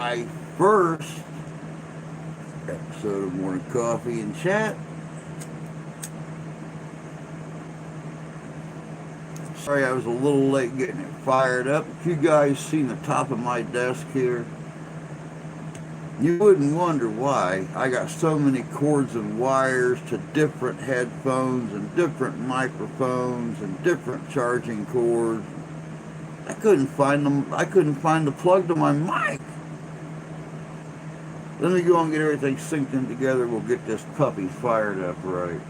my first episode of Morning Coffee and Chat. Sorry I was a little late getting it fired up. If you guys seen the top of my desk here, you wouldn't wonder why I got so many cords and wires to different headphones and different microphones and different charging cords. I couldn't find them. I couldn't find the plug to my mic. Let me go and get everything synced in together. We'll get this puppy fired up right.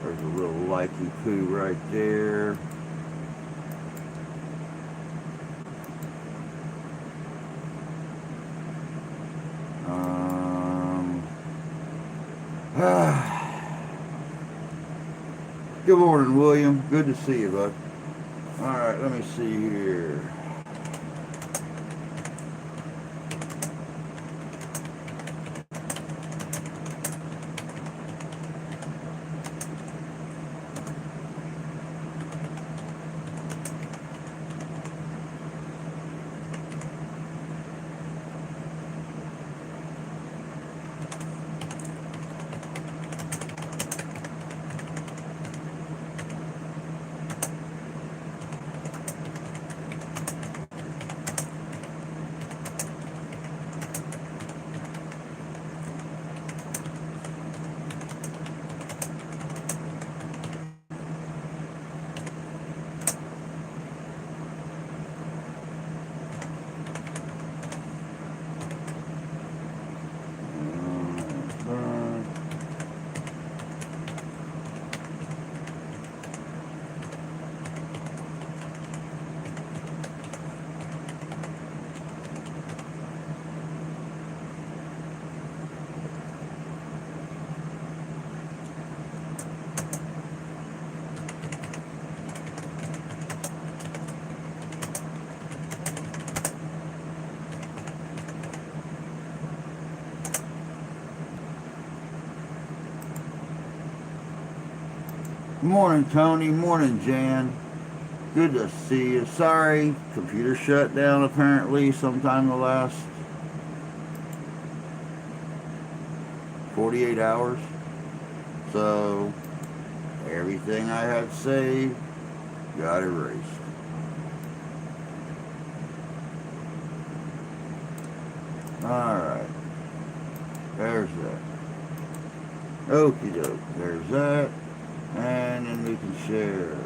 There's a little likey poo right there. Good morning, William. Good to see you, bud. All right, let me see here. Morning, Tony. Morning, Jan. Good to see you. Sorry, computer shut down apparently sometime the last 48 hours. So, everything I had saved got erased. Alright. There's that. Okie doke. There's that. And then we can share.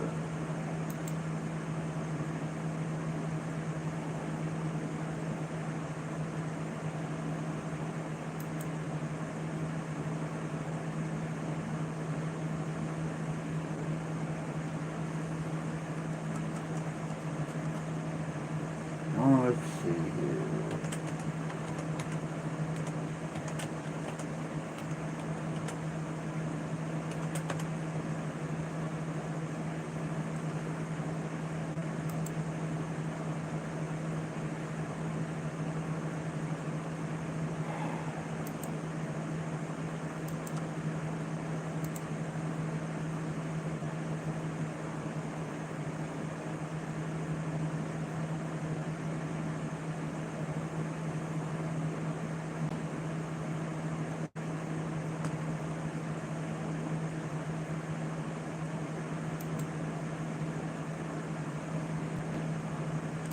Oh, let's see here.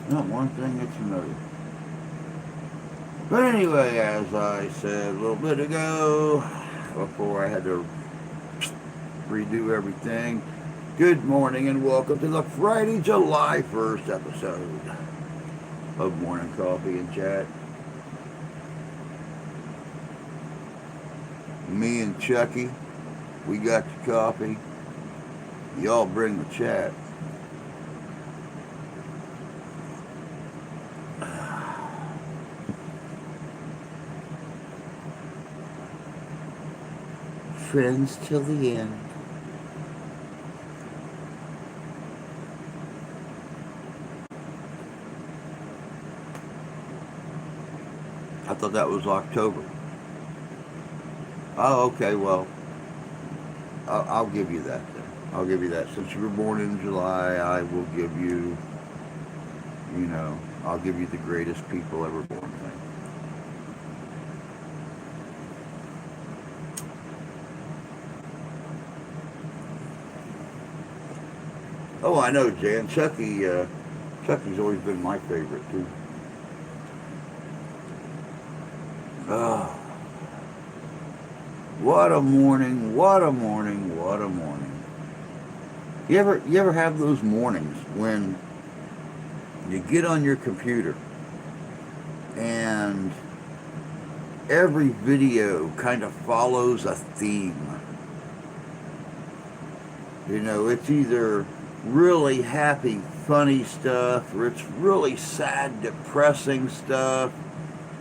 Not one thing, it's another. But anyway, as I said a little bit ago, before I had to redo everything, good morning and welcome to the Friday, July 1st episode of Morning Coffee and Chat. Me and Chucky, we got the coffee. Y'all bring the chat. Friends till the end. I thought that was October. Oh, okay, well, I'll give you that then. I'll give you that. Since you were born in July, I will give you, you know, I'll give you the greatest people ever born thing. Oh, I know, Jan. Chucky's always been my favorite too. Oh, what a morning! What a morning! What a morning! You ever have those mornings when you get on your computer and every video kind of follows a theme? You know, it's either really happy, funny stuff, or it's really sad, depressing stuff,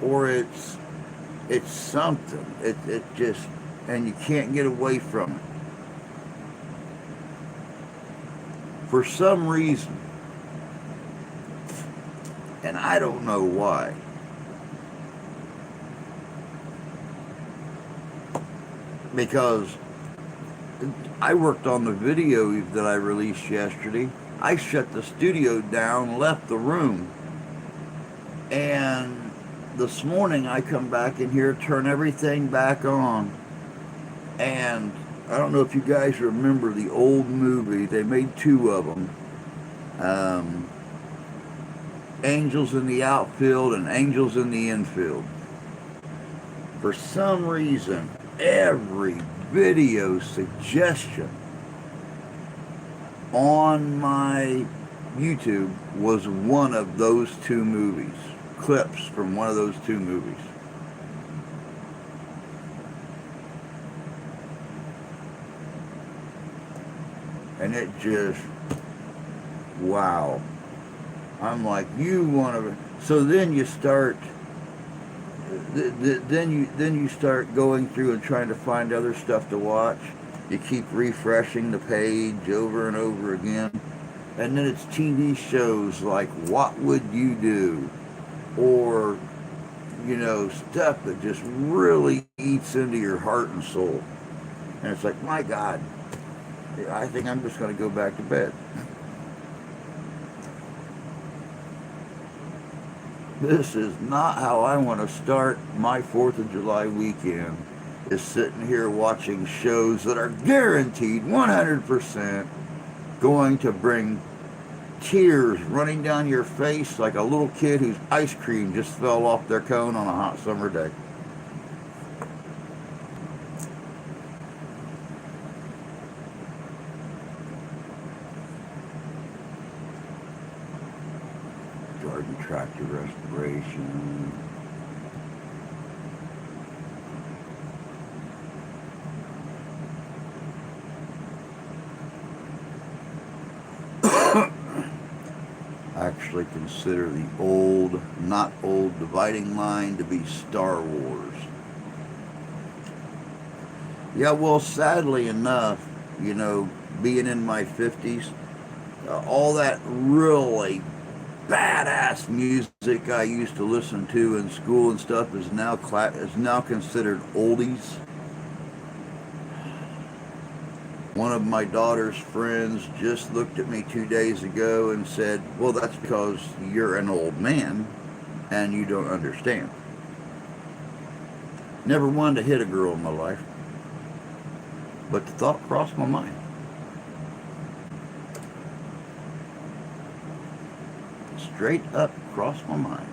or it's something. It just, and you can't get away from it. For some reason, and I don't know why, because I worked on the video that I released yesterday. I shut the studio down, left the room, and this morning I come back in here, turn everything back on, and I don't know if you guys remember the old movie. They made two of them. Um, Angels in the Outfield and Angels in the Infield. For some reason, every video suggestion on my YouTube was one of those two movies, clips from one of those two movies. And it just, wow. I'm like, you want to, so then you start, then you start going through and trying to find other stuff to watch. You keep refreshing the page over and over again. And then it's TV shows like What Would You Do? Or, you know, stuff that just really eats into your heart and soul. And it's like, my God, I think I'm just going to go back to bed. This is not how I want to start my 4th of July weekend, is sitting here watching shows that are guaranteed 100% going to bring tears running down your face like a little kid whose ice cream just fell off their cone on a hot summer day. Garden tractor restoration. I actually consider the old, not old, dividing line to be Star Wars. Yeah, well, sadly enough, you know, being in my 50s, all that really badass music I used to listen to in school and stuff is now considered oldies. One of my daughter's friends just looked at me 2 days ago and said, well, that's because you're an old man and you don't understand. Never wanted to hit a girl in my life, but the thought crossed my mind. Straight up crossed my mind.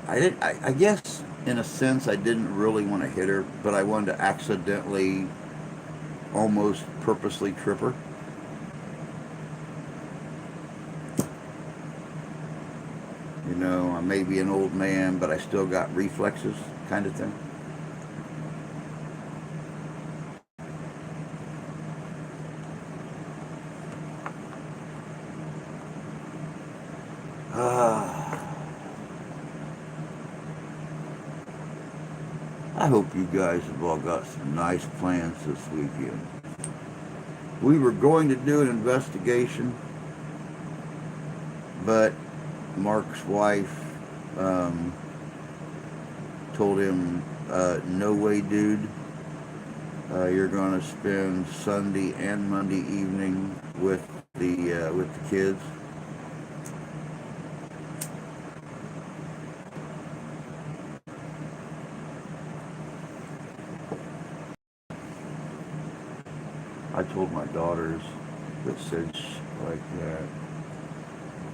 I guess in a sense I didn't really want to hit her, but I wanted to accidentally, almost purposely trip her. You know, I may be an old man, but I still got reflexes, kind of thing. I hope you guys have all got some nice plans this weekend. We were going to do an investigation, but Mark's wife told him, no way, dude. You're going to spend Sunday and Monday evening with the kids. I told my daughters that said like that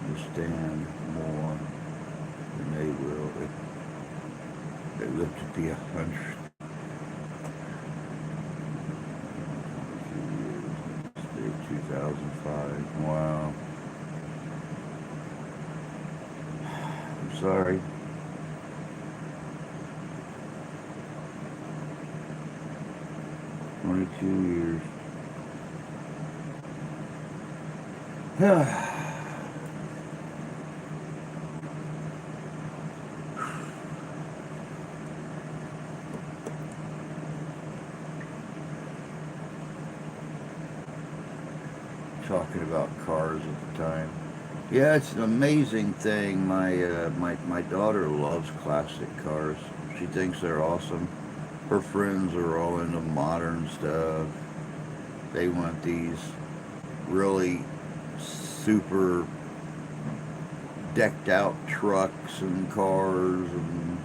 understand more than they will if they live to be 100. 2005. Wow. I'm sorry. "22 years. Talking about cars at the time. Yeah, it's an amazing thing. My daughter loves classic cars. She thinks they're awesome. Her friends are all into modern stuff. They want these really super decked out trucks and cars, and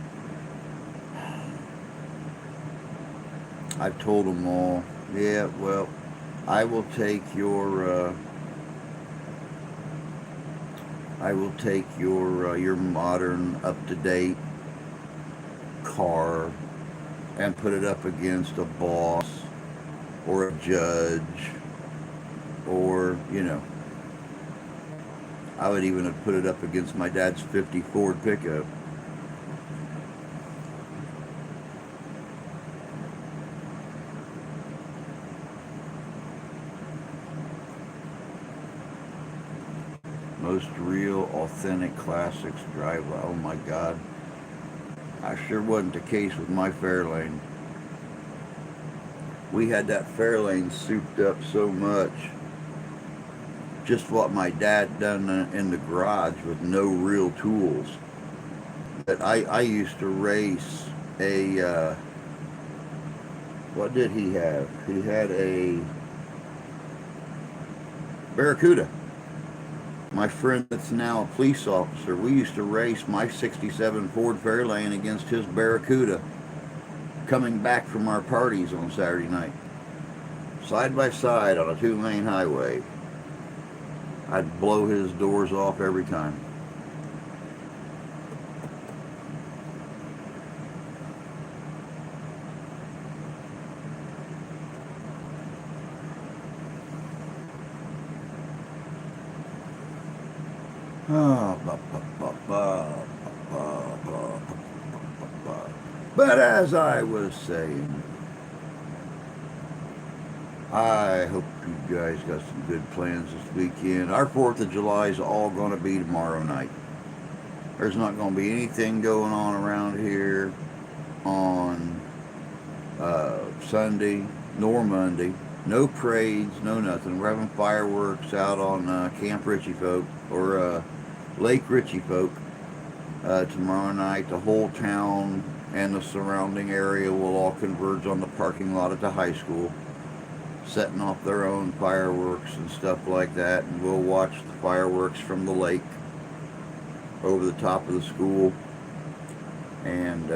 I've told them all, yeah, well, I will take your modern, up-to-date car and put it up against a boss or a judge, or I would even have put it up against my dad's '50 Ford pickup. Most real, authentic classics drive. Oh my God. I sure wasn't the case with my Fairlane. We had that Fairlane souped up so much. Just what my dad done in the garage with no real tools. But I used to race what did he have? He had a Barracuda. My friend that's now a police officer, we used to race my '67 Ford Fairlane against his Barracuda coming back from our parties on Saturday night. Side by side on a 2-lane highway. I'd blow his doors off every time. But as I was saying, I hope you guys got some good plans this weekend. Our 4th of July is all going to be tomorrow night. There's not going to be anything going on around here on Sunday nor Monday. No parades, no nothing. We're having fireworks out on Camp Ritchie Folk, or Lake Ritchie Folk, tomorrow night. The whole town and the surrounding area will all converge on the parking lot at the high school, setting off their own fireworks and stuff like that, and we'll watch the fireworks from the lake over the top of the school, and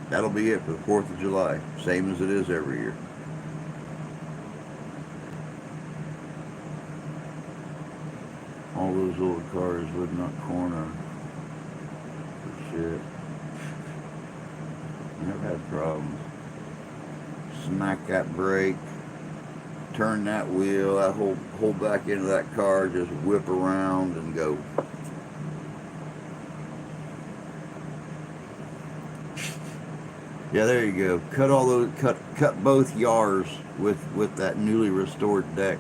that'll be it for the 4th of July, same as it is every year. All those old cars would not corner for shit. Never had problems. Smack that brake, turn that wheel, that whole back end of that car, just whip around and go. Yeah, there you go. Cut all those, cut both yars with that newly restored deck.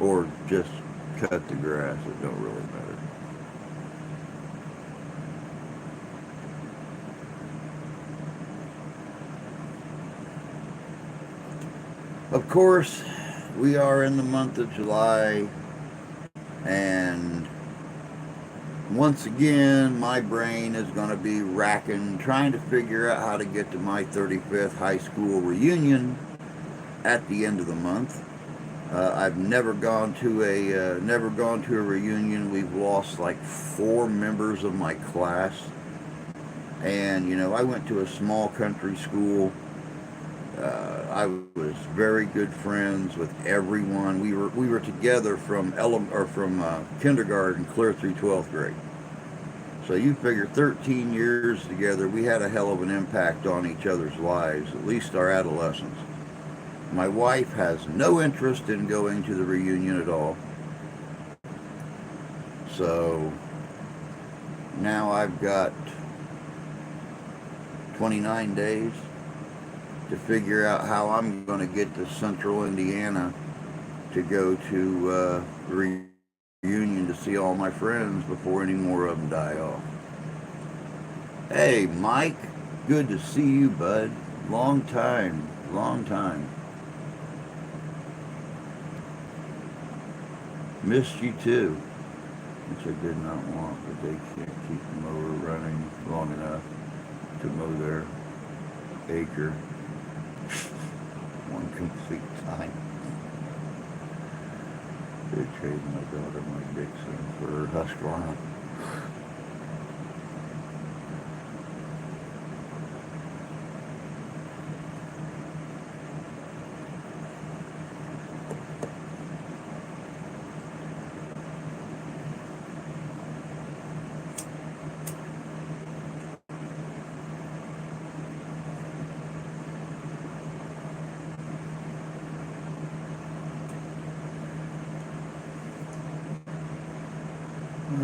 Or just cut the grass. It don't really matter. Of course, we are in the month of July, and once again, my brain is going to be racking, trying to figure out how to get to my 35th high school reunion at the end of the month. I've never gone to a reunion. We've lost like 4 members of my class, and I went to a small country school. I was very good friends with everyone. We were together from kindergarten clear through 12th grade. So you figure 13 years together, we had a hell of an impact on each other's lives, at least our adolescence. My wife has no interest in going to the reunion at all. So now I've got 29 days to figure out how I'm going to get to Central Indiana to go to the reunion to see all my friends before any more of them die off. Hey, Mike, good to see you, bud. Long time, long time. Missed you too, which I did not want, but they can't keep the mower running long enough to mow their acre one complete time. They traded my daughter, my Dixon, for her Husqvarna.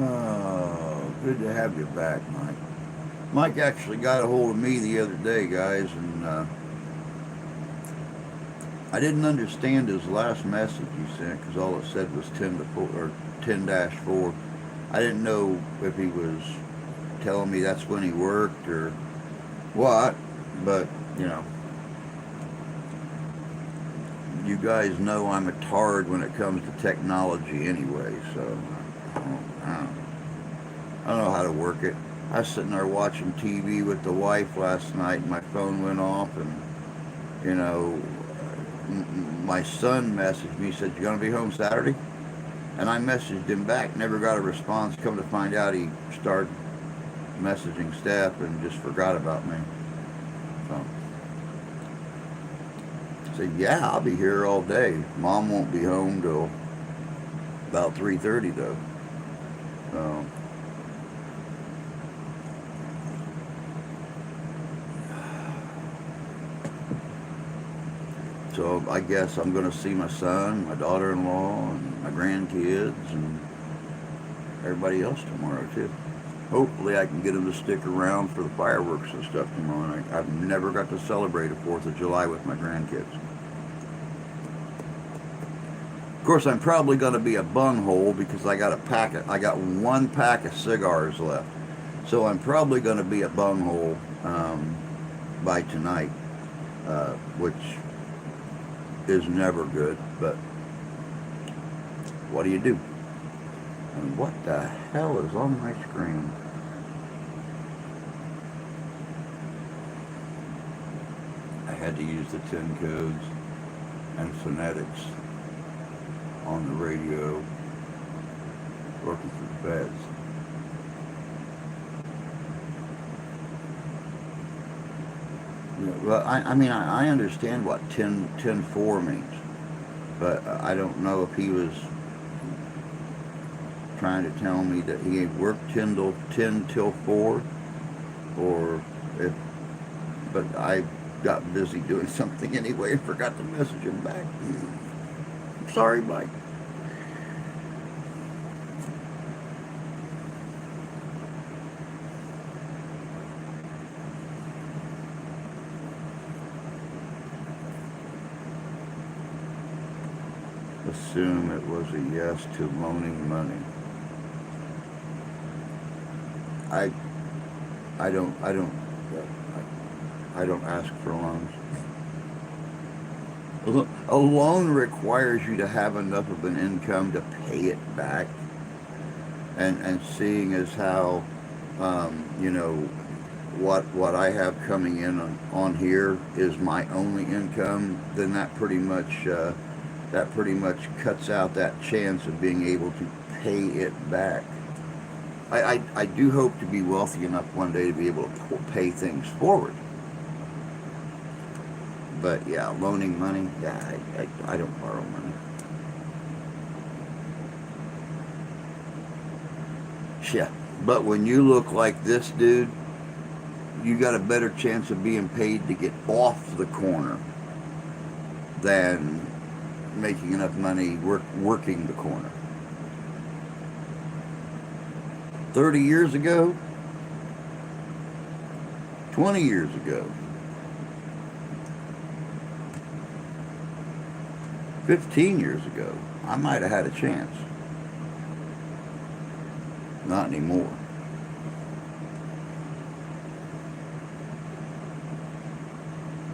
Oh, good to have you back, Mike. Mike actually got a hold of me the other day, guys, and I didn't understand his last message he sent because all it said was 10-4 or 10-4. I didn't know if he was telling me that's when he worked or what, but you guys know I'm a tard when it comes to technology anyway, so I don't know how to work it. I was sitting there watching TV with the wife last night, and my phone went off, and my son messaged me, said, "You gonna be home Saturday?" And I messaged him back, never got a response. Come to find out, he started messaging Steph and just forgot about me. So I said, "Yeah, I'll be here all day. Mom won't be home till about 3:30 though." So I guess I'm going to see my son, my daughter-in-law, and my grandkids, and everybody else tomorrow too. Hopefully I can get them to stick around for the fireworks and stuff tomorrow night. I've never got to celebrate a 4th of July with my grandkids. Of course, I'm probably going to be a bunghole because I got one pack of cigars left. So I'm probably going to be a bunghole by tonight, which is never good, but what do you do? And what the hell is on my screen? I had to use the 10 codes and phonetics on the radio working for the feds. Well, I understand what 10-4 means, but I don't know if he was trying to tell me that he had worked 10 till 4, or if. But I got busy doing something anyway and forgot to message him back. I'm sorry, Mike. Assume it was a yes to loaning money. I don't ask for loans. A loan requires you to have enough of an income to pay it back. and seeing as how, you know, what I have coming in on here is my only income, then that pretty much cuts out that chance of being able to pay it back. I do hope to be wealthy enough one day to be able to pay things forward. But yeah, loaning money, yeah, I don't borrow money. Yeah. But when you look like this dude, you got a better chance of being paid to get off the corner than making enough money working the corner. 30 years ago, 20 years ago, 15 years ago, I might have had a chance. Not anymore.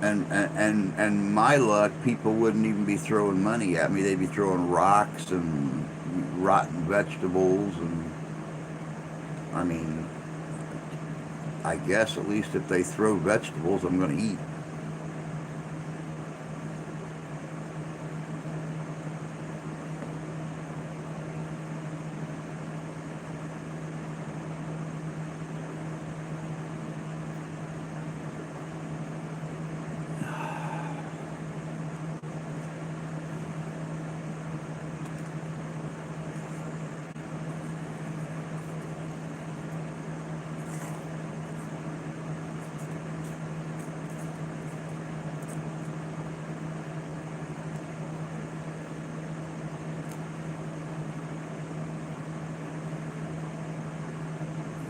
And my luck, people wouldn't even be throwing money at me. They'd be throwing rocks and rotten vegetables, and I mean, I guess at least if they throw vegetables, I'm going to eat.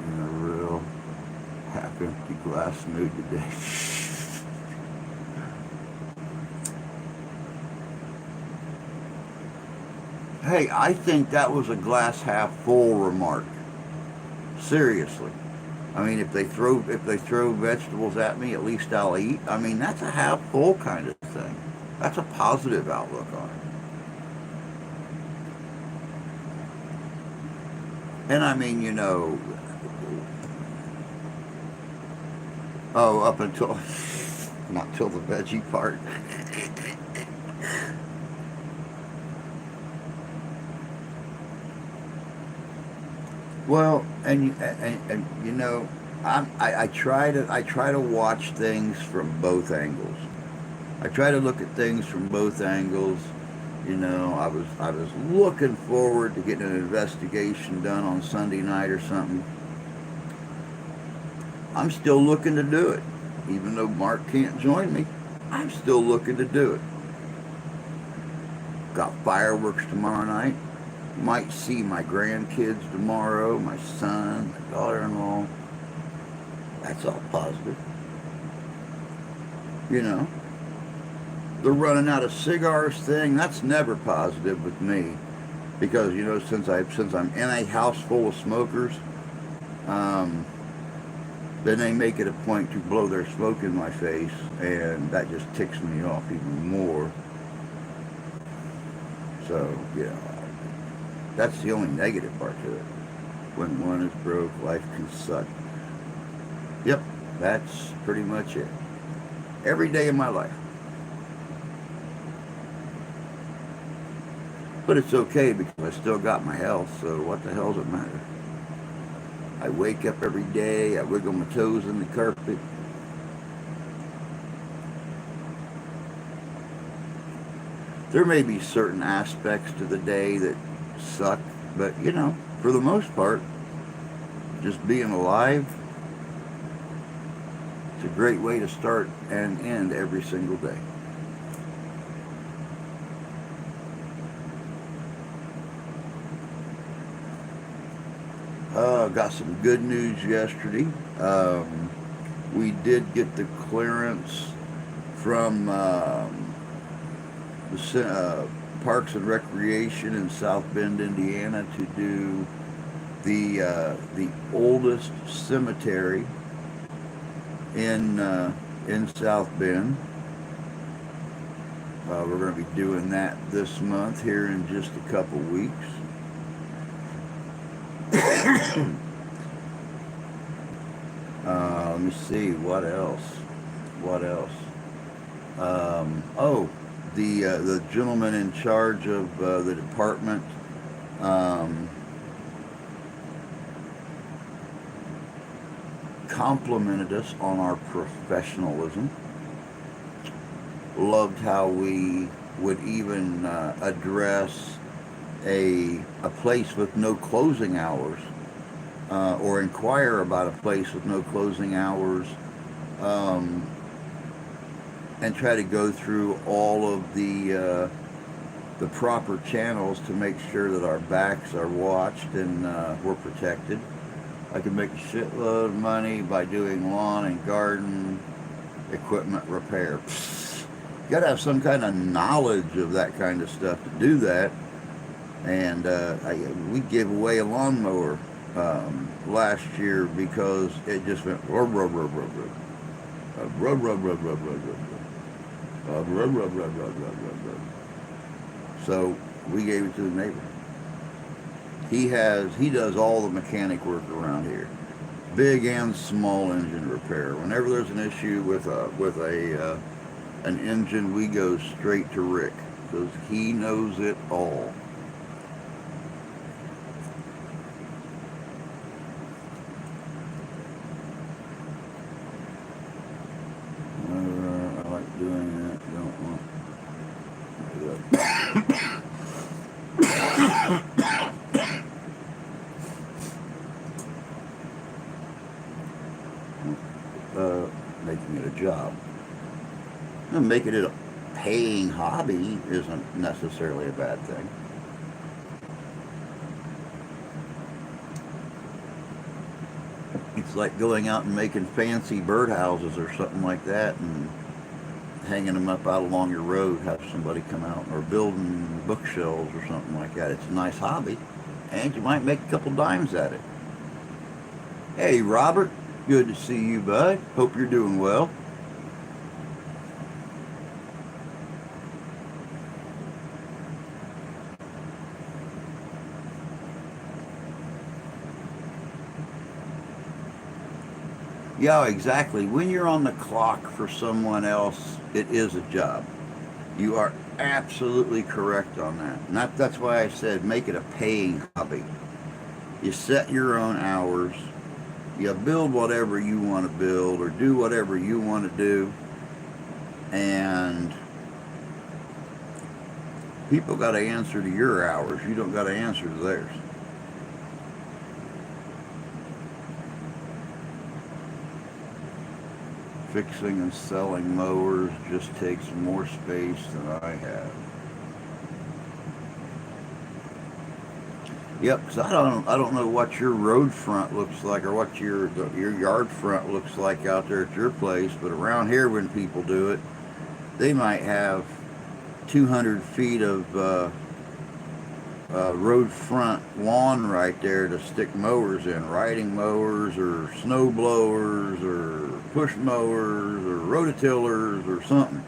In a real half-empty glass mood today. Hey, I think that was a glass half full remark. Seriously. I mean, if they throw vegetables at me, at least I'll eat. I mean, that's a half full kind of thing. That's a positive outlook on it. And I mean, oh, up until not till the veggie part. Well, and I try to watch things from both angles. I try to look at things from both angles. I was looking forward to getting an investigation done on Sunday night or something. I'm still looking to do it, even though Mark can't join me. I'm still looking to do it. Got fireworks tomorrow night. Might see my grandkids tomorrow, my son, my daughter-in-law. That's all positive. You know, the running out of cigars thing, that's never positive with me. Because, since I'm in a house full of smokers, um, then they make it a point to blow their smoke in my face, and that just ticks me off even more. So, that's the only negative part to it. When one is broke, life can suck. Yep, that's pretty much it. Every day of my life. But it's okay because I still got my health, so what the hell does it matter? I wake up every day, I wiggle my toes in the carpet. There may be certain aspects to the day that suck, but for the most part, just being alive, it's a great way to start and end every single day. Got some good news yesterday. We did get the clearance from the Parks and Recreation in South Bend, Indiana, to do the oldest cemetery in South Bend. We're going to be doing that this month here in just a couple weeks. Let me see, what else? What else? Oh, the gentleman in charge of the department um, complimented us on our professionalism. Loved how we would even address a place with no closing hours, or inquire about a place with no closing hours, um, and try to go through all of the proper channels to make sure that our backs are watched and we're protected. I can make a shitload of money by doing lawn and garden equipment repair. You gotta have some kind of knowledge of that kind of stuff to do that. And we gave away a lawnmower last year because it just went rub rub rub rub rub rub rub rub rub rub rub rub rub rub rub rub rub. So we gave it to the neighbor. He does all the mechanic work around here, big and small engine repair. Whenever there's an issue with an engine, we go straight to Rick because he knows it all. I like doing that. Don't want making it a job. And making it a paying hobby isn't necessarily a bad thing. It's like going out and making fancy birdhouses or something like that and hanging them up out along your road, have somebody come out, or building bookshelves or something like that. It's a nice hobby, and you might make a couple dimes at it. Hey, Robert, good to see you, bud. Hope you're doing well. Yeah, exactly. When you're on the clock for someone else, it is a job. You are absolutely correct on that. And that's why I said make it a paying hobby. You set your own hours. You build whatever you want to build or do whatever you want to do. And people got to answer to your hours. You don't got to answer to theirs. Fixing and selling mowers just takes more space than I have. Yep, because I don't know what your road front looks like or what your yard front looks like out there at your place, but around here when people do it, they might have 200 feet of road front lawn right there to stick mowers in, riding mowers or snow blowers or push mowers or rototillers or something,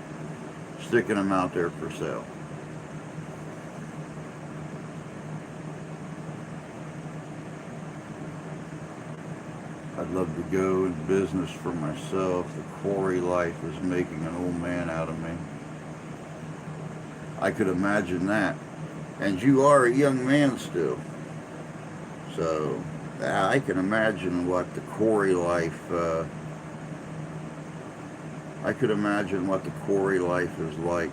sticking them out there for sale. I'd love to go in business for myself. The quarry life is making an old man out of me. I could imagine that. And you are a young man still. So, yeah, I can imagine what the quarry life, I could imagine what the quarry life is like.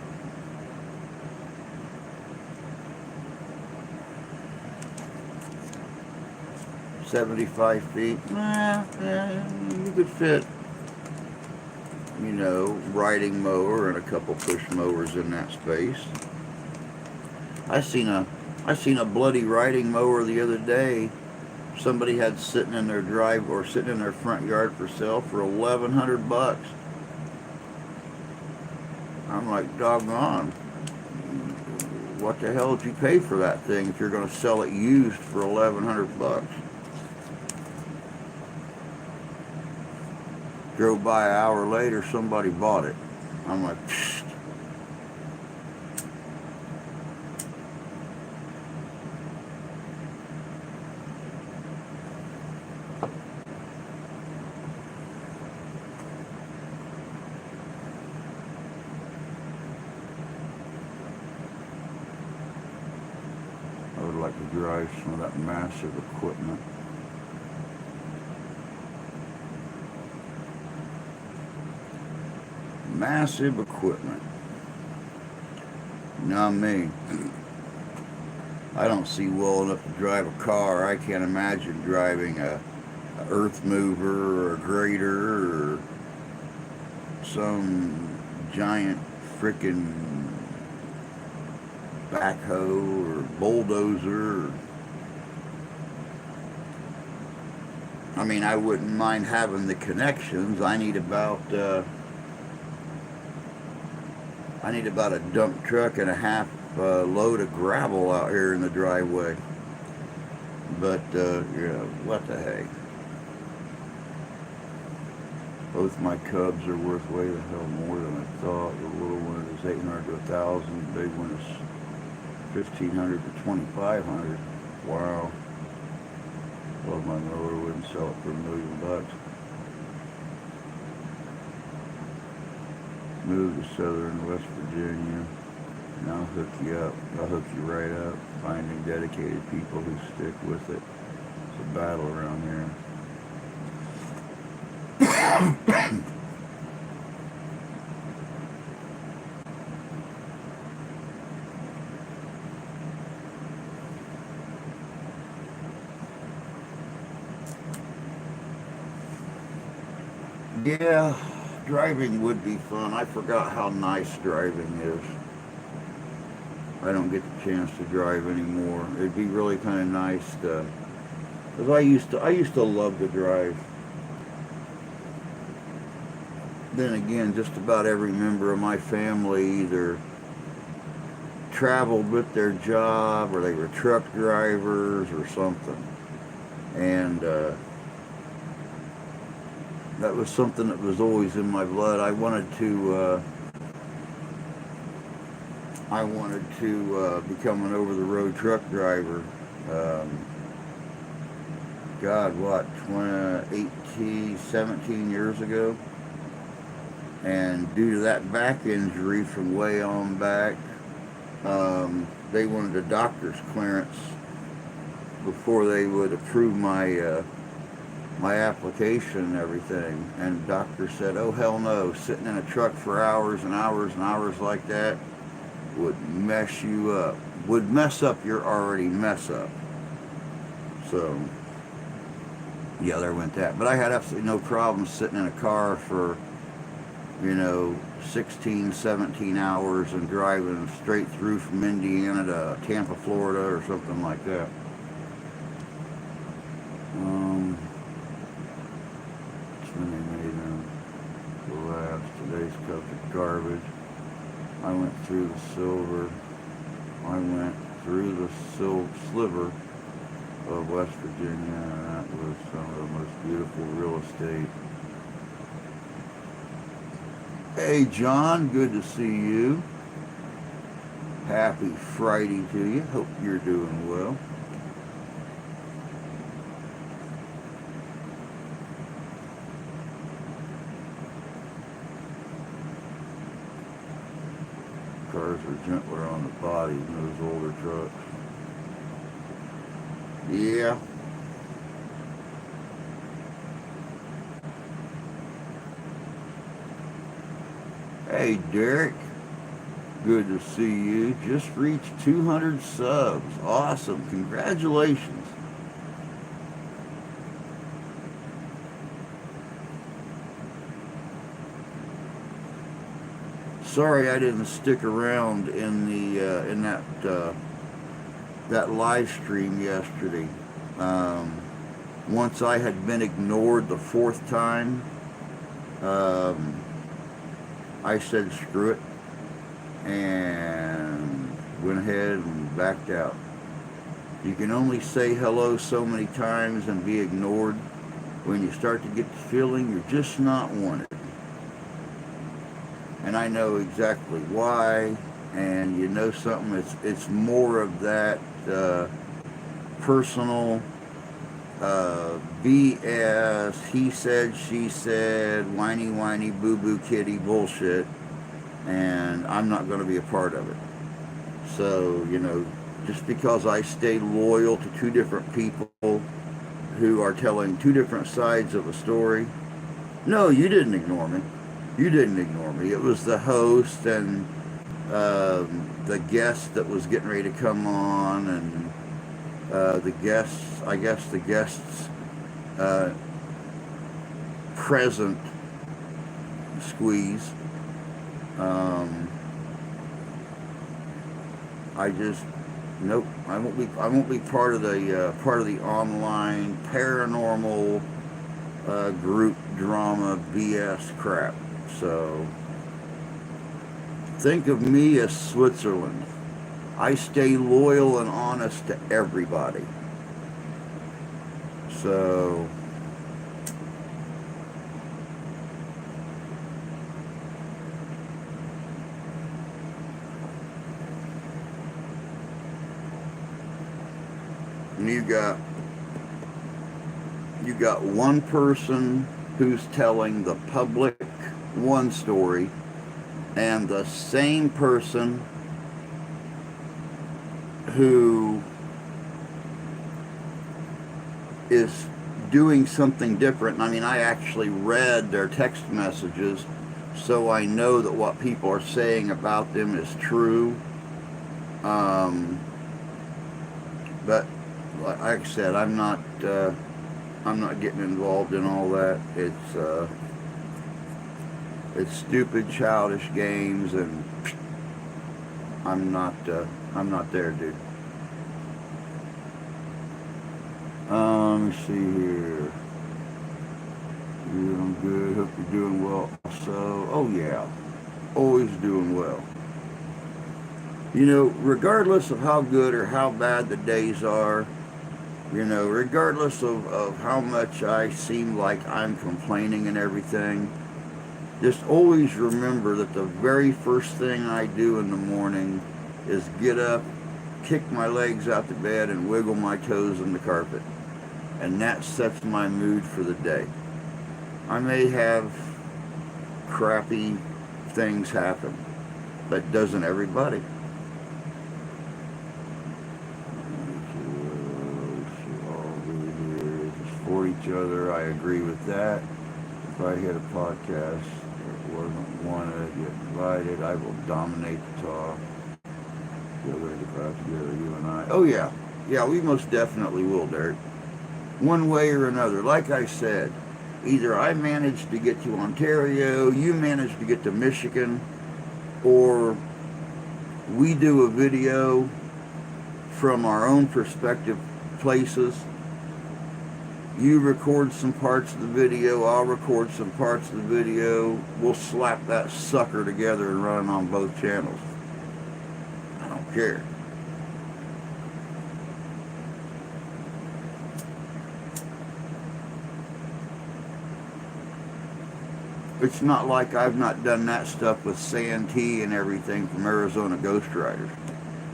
"75 feet, you could fit, riding mower and a couple push mowers in that space. I seen a bloody riding mower the other day. Somebody had sitting in their drive or sitting in their front yard for sale for $1,100. I'm like, doggone, what the hell did you pay for that thing if you're going to sell it used for $1,100? Drove by an hour later, somebody bought it. I'm like, pfft. drive some of that massive equipment. Massive equipment. Not me. I don't see well enough to drive a car. I can't imagine driving a earth mover or a grader or some giant frickin' backhoe or bulldozer. I mean, I wouldn't mind having the connections. I need about a dump truck and a half load of gravel out here in the driveway. But, what the heck. Both my Cubs are worth way the hell more than I thought. The little one is 800 to 1,000. The big one is 1,500 to 2,500. Wow. Love my mower. Wouldn't sell it for $1 million. Move to southern West Virginia, and I'll hook you up. I'll hook you right up. Finding dedicated people who stick with it. It's a battle around here. Yeah, driving would be fun. I forgot how nice driving is. I don't get the chance to drive anymore. It'd be really kind of nice to, because I used to love to drive. Then again, just about every member of my family either traveled with their job or they were truck drivers or something. And that was something that was always in my blood. I wanted to become an over-the-road truck driver. God, what, 17 years ago? And due to that back injury from way on back, they wanted a doctor's clearance before they would approve my my application and everything. And the doctor said, oh hell no, sitting in a truck for hours and hours and hours like that would mess you up. Would mess up your already mess up. So, yeah, there went that. But I had absolutely no problem sitting in a car for, 16, 17 hours and driving straight through from Indiana to Tampa, Florida or something like that. Today's cup of garbage. I went through the silver. I went through the sliver of West Virginia, and that was some of the most beautiful real estate. Hey John, good to see you. Happy Friday to you. Hope you're doing well. Cars are gentler on the body than those older trucks. Yeah. Hey Derek, good to see you. Just reached 200 subs. Awesome. Congratulations. Sorry I didn't stick around in the in that live stream yesterday. Once I had been ignored the 4th time, I said screw it and went ahead and backed out. You can only say hello so many times and be ignored. When you start to get the feeling you're just not wanted. And I know exactly why, and you know something, it's more of that personal BS, he said, she said, whiny, boo-boo kitty bullshit, and I'm not going to be a part of it. So, just because I stay loyal to two different people who are telling two different sides of a story. No, you didn't ignore me. You didn't ignore me. It was the host and the guest that was getting ready to come on, and the guests, I guess the guests present squeeze. I just nope. I won't be. I won't be part of the online paranormal group drama BS crap. So think of me as Switzerland. I stay loyal and honest to everybody. So you got one person who's telling the public one story, and the same person who is doing something different. I mean, I actually read their text messages, so I know that what people are saying about them is true. But like I said, I'm not getting involved in all that. It's stupid, childish games, and I'm not there, dude. Let me see here. I'm good. Hope you're doing well. So, oh yeah, always doing well. You know, regardless of how good or how bad the days are, you know, regardless of how much I seem like I'm complaining and everything, just always remember that the very first thing I do in the morning is get up, kick my legs out the bed, and wiggle my toes in the carpet. And that sets my mood for the day. I may have crappy things happen, but doesn't everybody? For each other, I agree with that. If I hit a podcast that wasn't wanted, get invited, I will dominate the talk. Feel ready to craft together, you and I. Oh yeah, we most definitely will, Derek. One way or another. Like I said, either I managed to get to Ontario, you managed to get to Michigan, or we do a video from our own perspective places. You record some parts of the video, I'll record some parts of the video. We'll slap that sucker together and run it on both channels. I don't care. It's not like I've not done that stuff with Santee and everything from Arizona Ghost Riders.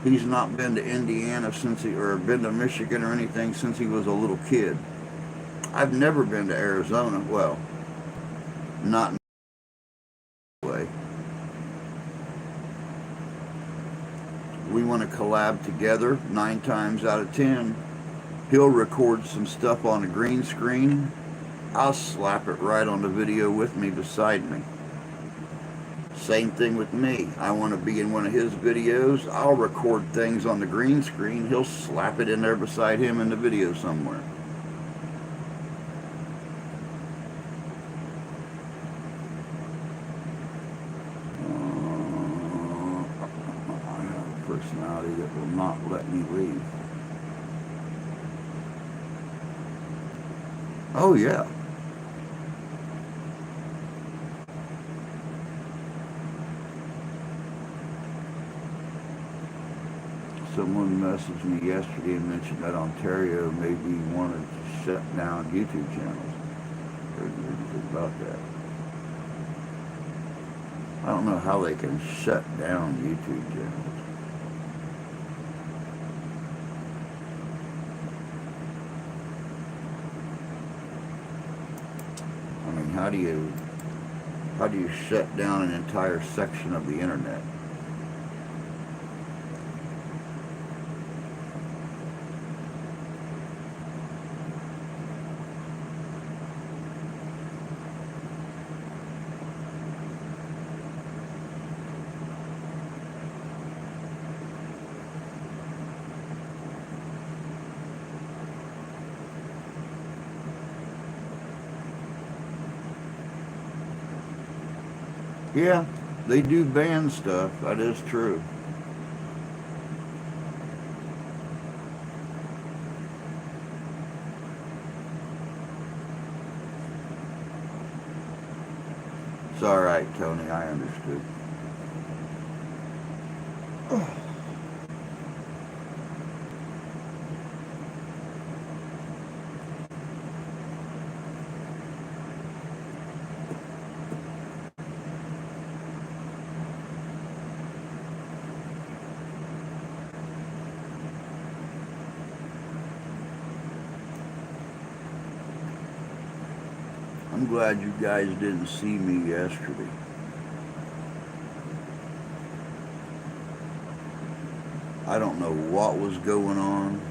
He's not been to Indiana or been to Michigan or anything since he was a little kid. I've never been to Arizona. Well, not in that way. We want to collab together 9 times out of 10. He'll record some stuff on a green screen. I'll slap it right on the video with me beside me. Same thing with me. I want to be in one of his videos. I'll record things on the green screen. He'll slap it in there beside him in the video somewhere. Personality that will not let me leave. Oh yeah. Someone messaged me yesterday and mentioned that Ontario maybe wanted to shut down YouTube channels. What do you think about that? I don't know how they can shut down YouTube channels. I mean, how do you shut down an entire section of the internet? Yeah, they do ban stuff. That is true. It's all right, Tony. I understood. I'm glad you guys didn't see me yesterday. I don't know what was going on.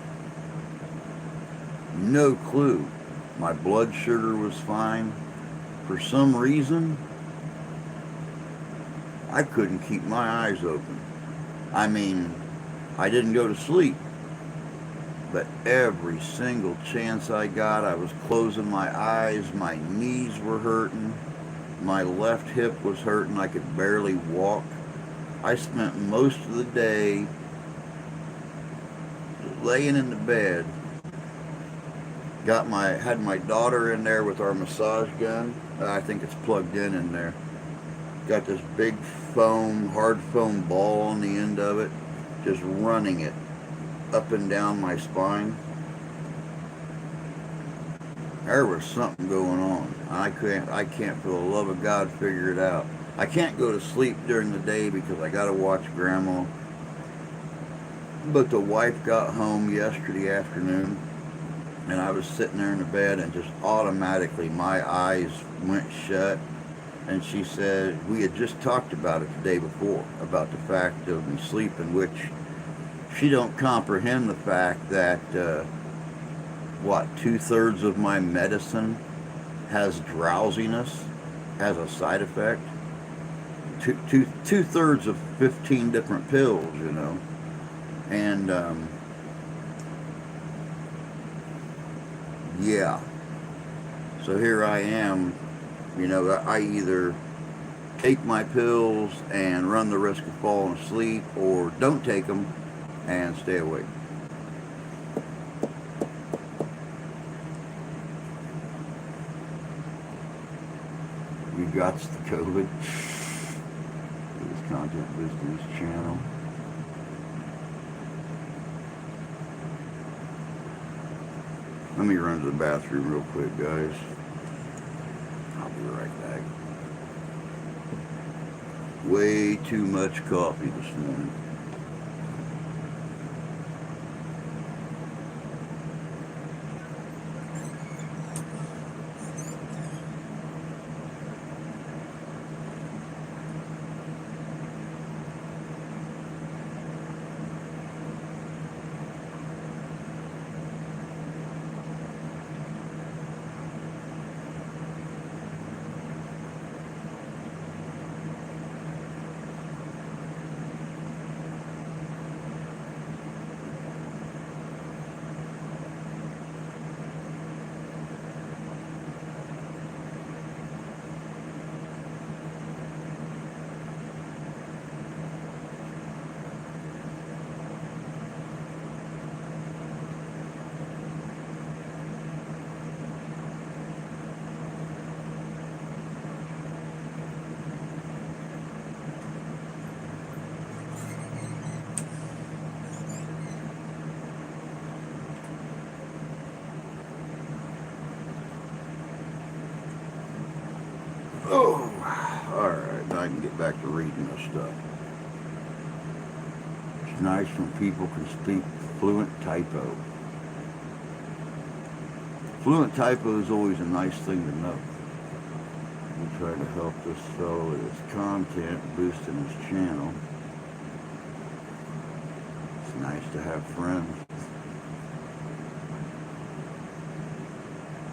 No clue. My blood sugar was fine. For some reason, I couldn't keep my eyes open. I mean, I didn't go to sleep, but every single chance I got, I was closing my eyes. My knees were hurting. My left hip was hurting. I could barely walk. I spent most of the day laying in the bed. Had my daughter in there with our massage gun. I think it's plugged in there. Got this big hard foam ball on the end of it, just running it up and down my spine. There was something going on. I can't for the love of God figure it out. I can't go to sleep during the day because I gotta watch Grandma. But the wife got home yesterday afternoon, and I was sitting there in the bed, and just automatically my eyes went shut. And she said, we had just talked about it the day before, about the fact of me sleeping, which she don't comprehend the fact that, 2/3 of my medicine has drowsiness, has a side effect. Two-thirds of 15 different pills. And, yeah. So here I am. I either take my pills and run the risk of falling asleep, or don't take them and stay awake. You got the COVID. This content business channel. Let me run to the bathroom real quick, guys. I'll be right back. Way too much coffee this morning. Oh, alright, now I can get back to reading this stuff. It's nice when people can speak fluent typo. Fluent typo is always a nice thing to know. We try to help this fellow with his content, boosting his channel. It's nice to have friends.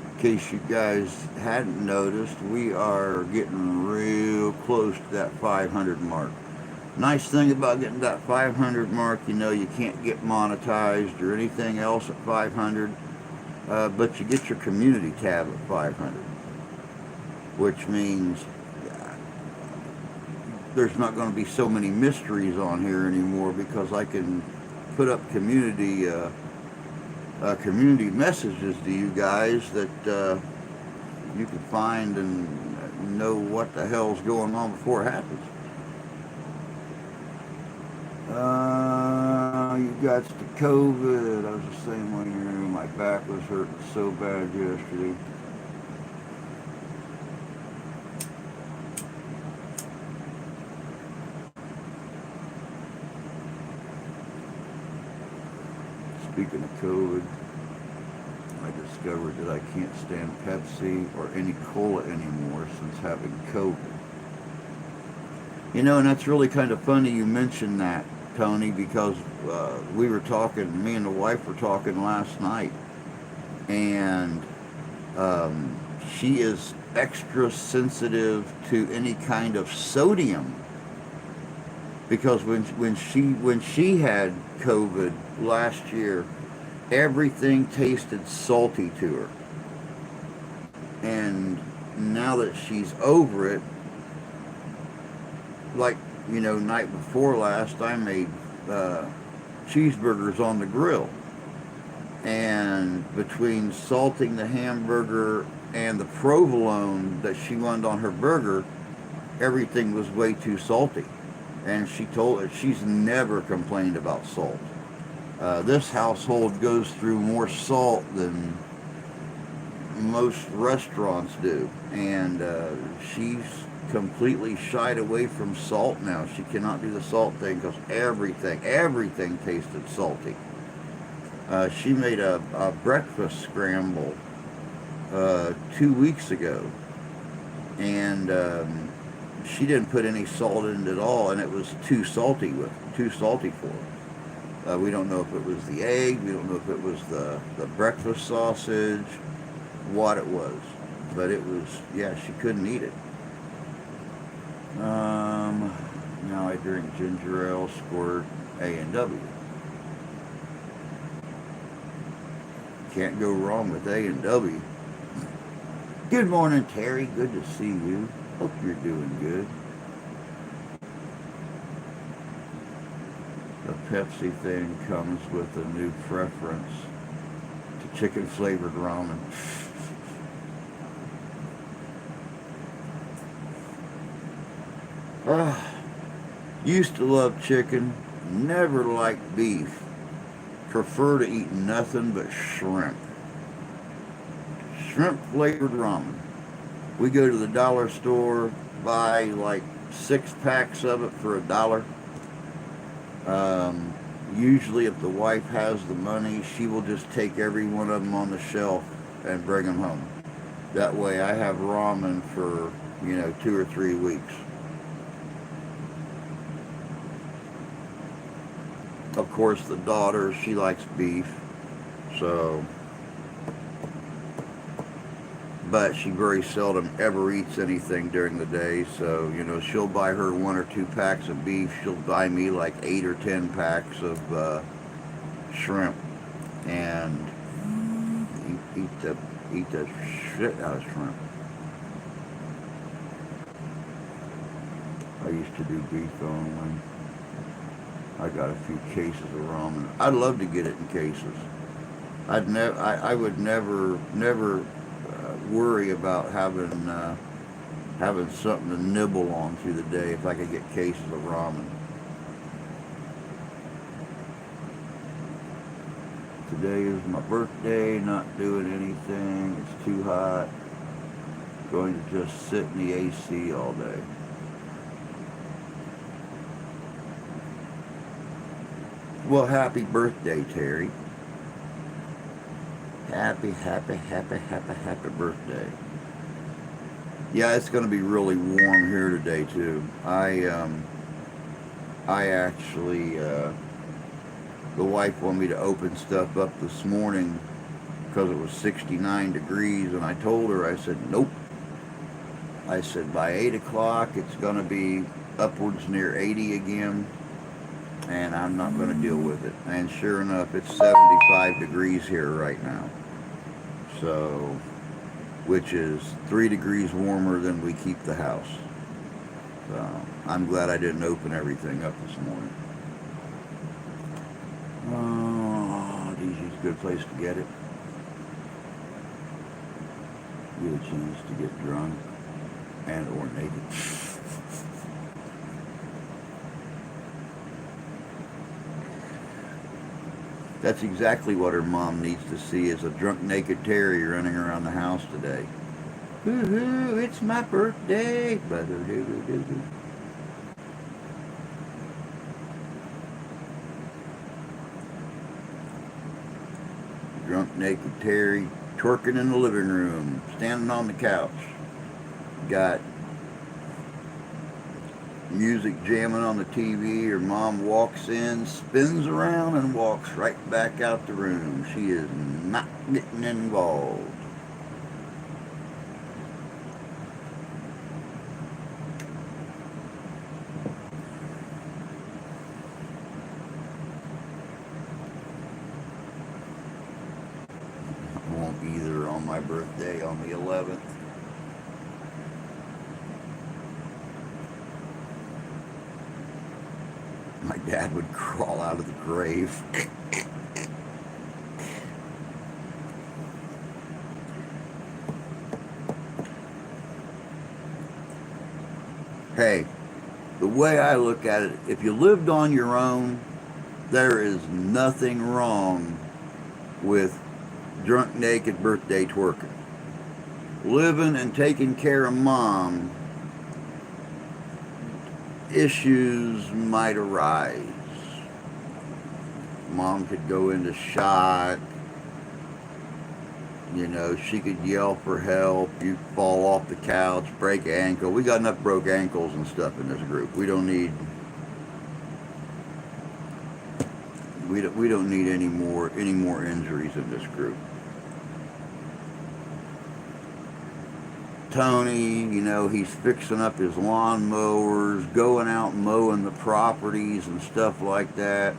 In case you guys hadn't noticed, we are getting real close to that 500 mark. Nice thing about getting that 500 mark, you can't get monetized or anything else at 500, but you get your community tab at 500, which means there's not going to be so many mysteries on here anymore because I can put up community messages to you guys that you can find and know what the hell's going on before it happens. You got the COVID. I was the same way. My back was hurting so bad yesterday. Speaking of COVID, I discovered that I can't stand Pepsi or any cola anymore since having COVID. You know, and that's really kind of funny you mentioned that, Tony, because we were talking, me and the wife were talking last night, and she is extra sensitive to any kind of sodium, because when she had COVID last year, everything tasted salty to her, and now that she's over it, like, you know, night before last, I made cheeseburgers on the grill, and between salting the hamburger and the provolone that she wanted on her burger, everything was way too salty. And she told us she's never complained about salt. This household goes through more salt than most restaurants do, and she's completely shied away from salt now. She cannot do the salt thing because everything tasted salty. She made a breakfast scramble 2 weeks ago, and she didn't put any salt in it at all, and it was too salty for her. We don't know if it was the egg, we don't know if it was the breakfast sausage, what it was, but it was, yeah, she couldn't eat it. Now I drink ginger ale, squirt, A&W. Can't go wrong with A&W. Good morning, Terry. Good to see you. Hope you're doing good. The Pepsi thing comes with a new preference to chicken-flavored ramen. Used to love chicken, never liked beef. Prefer to eat nothing but shrimp. Shrimp-flavored ramen. We go to the dollar store, buy like 6 packs of it for $1. Usually if the wife has the money, she will just take every one of them on the shelf and bring them home. That way I have ramen for, 2 or 3 weeks. Of course, the daughter, she likes beef, so, but she very seldom ever eats anything during the day, so, she'll buy her 1 or 2 packs of beef, she'll buy me like 8 or 10 packs of shrimp, and eat the shit out of shrimp. I used to do beef only. I got a few cases of ramen. I'd love to get it in cases. I would never worry about having something to nibble on through the day if I could get cases of ramen. Today is my birthday. Not doing anything. It's too hot. Going to just sit in the AC all day. Well, happy birthday, Terry. Happy birthday. Yeah, it's going to be really warm here today, too. I actually, the wife wanted me to open stuff up this morning because it was 69 degrees, and I told her, I said, nope. I said, by 8 o'clock, it's going to be upwards near 80 again. And I'm not going to deal with it. And sure enough, it's 75 degrees here right now. So, which is 3 degrees warmer than we keep the house. So I'm glad I didn't open everything up this morning. Oh, DG's a good place to get it. Get a chance to get drunk and or naked. That's exactly what her mom needs to see, is a drunk naked Terry running around the house today. Woohoo, it's my birthday. Drunk naked Terry twerking in the living room, standing on the couch. Got music jamming on the TV. Her mom walks in, spins around, and walks right back out the room. She is not getting involved. I won't be there on my birthday on the 11th. My dad would crawl out of the grave. Hey, the way I look at it, if you lived on your own, there is nothing wrong with drunk naked birthday twerking. Living and taking care of mom, issues might arise. Mom could go into shock. You know, she could yell for help. You'd fall off the couch, break an ankle. We got enough broke ankles and stuff in this group. We don't need any more injuries in this group. Tony, you know, he's fixing up his lawnmowers, going out mowing the properties and stuff like that.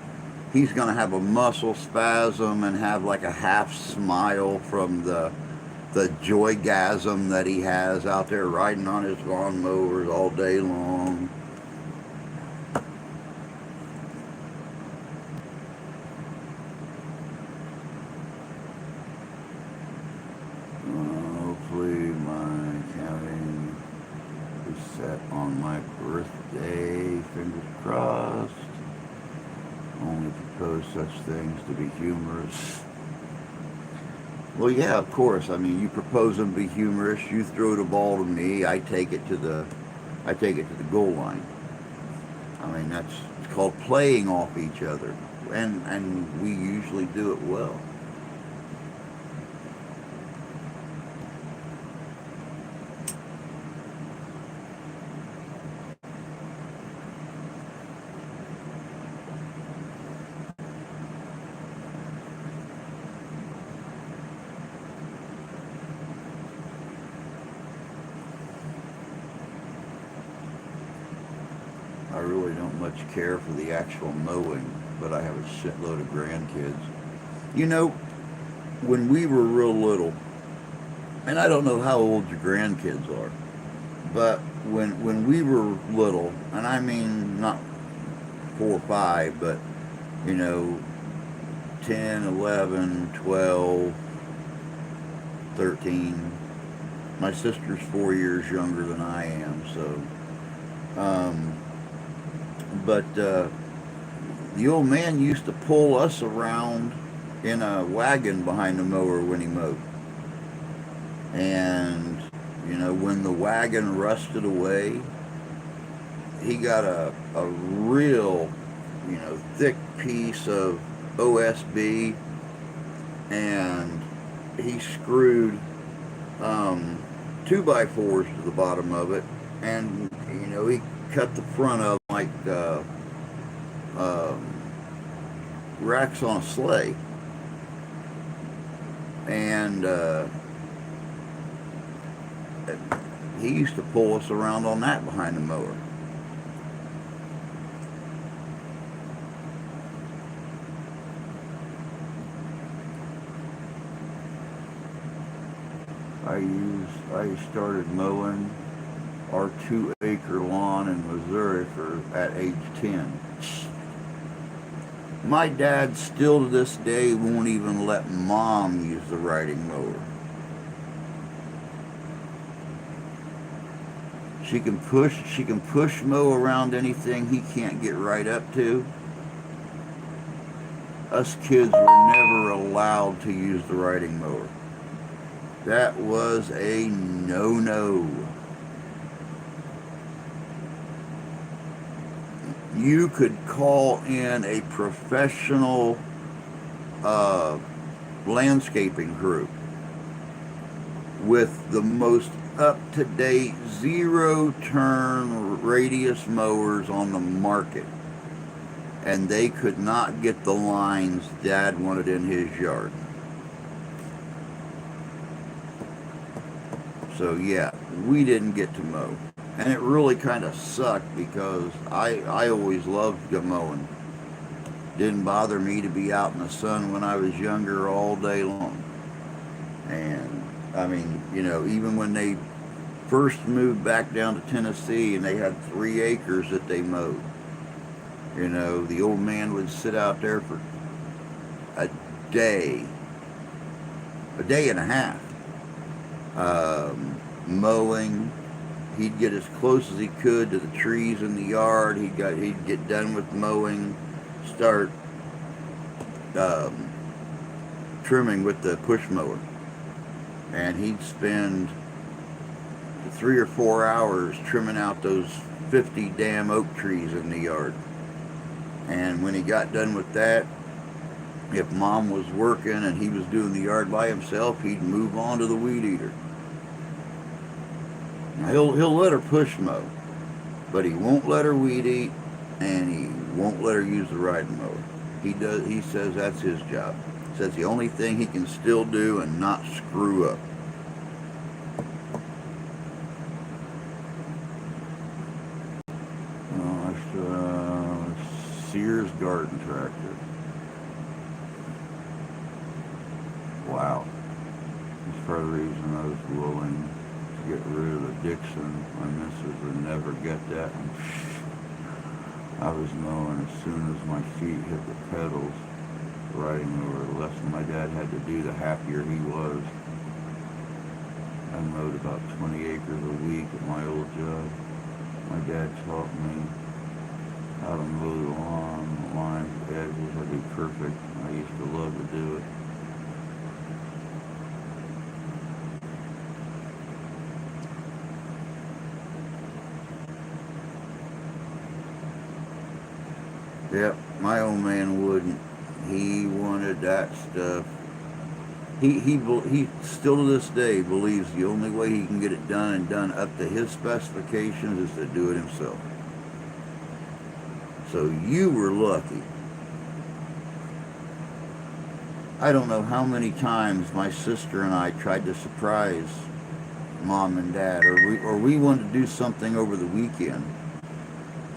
He's going to have a muscle spasm and have like a half smile from the joygasm that he has out there riding on his lawnmowers all day long. Hopefully my counting is set on my birthday, fingers crossed. Only propose such things to be humorous. Well, yeah, of course. I mean, you propose them to be humorous. You throw the ball to me. I take it to the goal line. I mean, it's called playing off each other, and we usually do it well. I really don't much care for the actual mowing, but I have a shitload of grandkids. You know, when we were real little, and I don't know how old your grandkids are, but when we were little, and I mean not 4 or 5, but you know, 10, 11, 12, 13. My sister's 4 years younger than I am, so. But the old man used to pull us around in a wagon behind the mower when he mowed. And, you know, when the wagon rusted away, he got a real, you know, thick piece of OSB, and he screwed 2x4s to the bottom of it, and, you know, he cut the front of like racks on a sleigh, and he used to pull us around on that behind the mower. I started mowing our 2-acre lawn in Missouri at age 10. My dad still to this day won't even let Mom use the riding mower. She can push mow around anything he can't get right up to. Us kids were never allowed to use the riding mower. That was a no-no. You could call in a professional landscaping crew with the most up-to-date zero-turn radius mowers on the market, and they could not get the lines Dad wanted in his yard. So yeah, we didn't get to mow. And it really kind of sucked because I always loved mowing. Didn't bother me to be out in the sun when I was younger all day long. And I mean, you know, even when they first moved back down to Tennessee and they had 3 acres that they mowed, you know, the old man would sit out there for a day and a half, mowing. He'd get as close as he could to the trees in the yard. He'd get done with mowing, start trimming with the push mower, and he'd spend 3 or 4 hours trimming out those 50 damn oak trees in the yard. And when he got done with that, if Mom was working and he was doing the yard by himself, he'd move on to the weed eater. He'll let her push mow, but he won't let her weed eat, and he won't let her use the riding mower. He says that's his job. Says the only thing he can still do and not screw up. Sears garden tractor. Wow. That's part of the reason I was willing to get rid of the Dixon. My missus would never get that. And I was mowing as soon as my feet hit the pedals, riding over. The less my dad had to do, the happier he was. I mowed about 20 acres a week at my old job. My dad taught me how to mow the lawn, the lines, the edges. I'd be perfect. I used to love to do it. Yep, my old man wouldn't. He wanted that stuff. He still to this day believes the only way he can get it done and done up to his specifications is to do it himself. So you were lucky. I don't know how many times my sister and I tried to surprise Mom and Dad, or we wanted to do something over the weekend.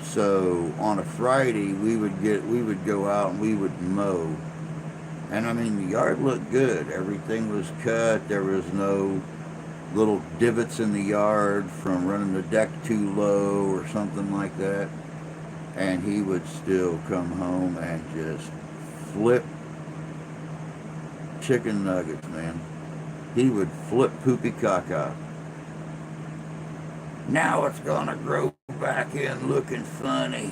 So on a Friday we would go out and we would mow. And I mean, the yard looked good. Everything was cut. There was no little divots in the yard from running the deck too low or something like that. And he would still come home and just flip chicken nuggets, man. He would flip poopy caca. Now it's gonna grow back in looking funny.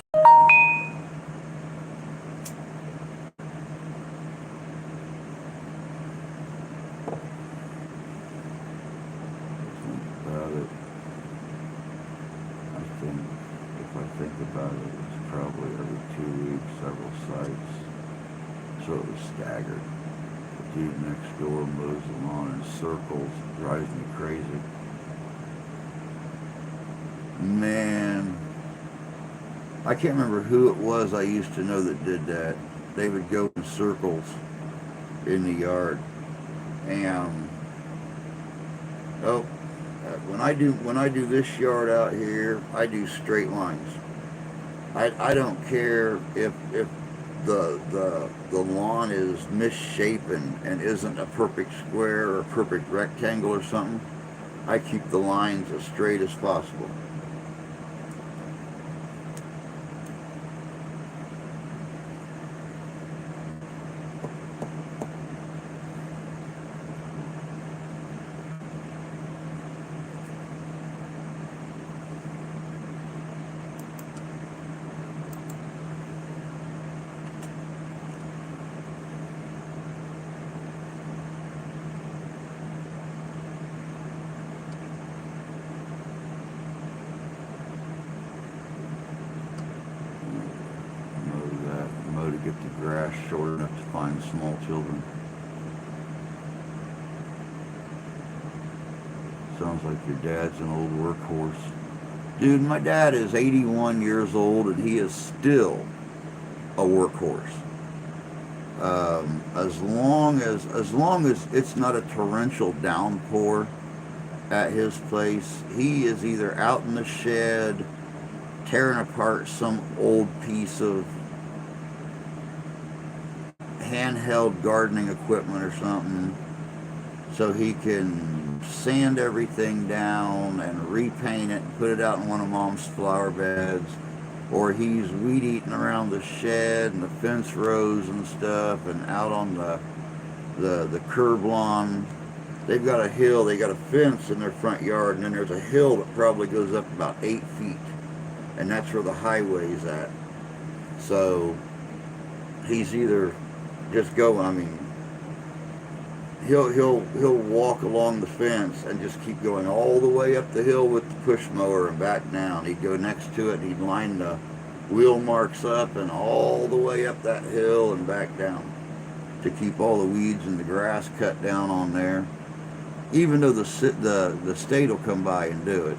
Think about it, it's probably every 2 weeks, several sites. So it was staggered. The dude next door mows the lawn in circles, drives me crazy. Man, I can't remember who it was I used to know that did that. They would go in circles in the yard. And when I do this yard out here, I do straight lines. I don't care if the lawn is misshapen and isn't a perfect square or a perfect rectangle or something. I keep the lines as straight as possible. get the grass short enough to find small children. Sounds like your dad's an old workhorse. Dude, my dad is 81 years old and he is still a workhorse. As long as it's not a torrential downpour at his place, he is either out in the shed tearing apart some old piece of handheld gardening equipment or something so he can sand everything down and repaint it and put it out in one of Mom's flower beds, or he's weed eating around the shed and the fence rows and stuff and out on the curb lawn. They've got a hill, they got a fence in their front yard, and then there's a hill that probably goes up about 8 feet, and that's where the highway's at. So he's either just going, I mean, he'll walk along the fence and just keep going all the way up the hill with the push mower and back down. He'd go next to it and he'd line the wheel marks up and all the way up that hill and back down to keep all the weeds and the grass cut down on there. Even though the state will come by and do it,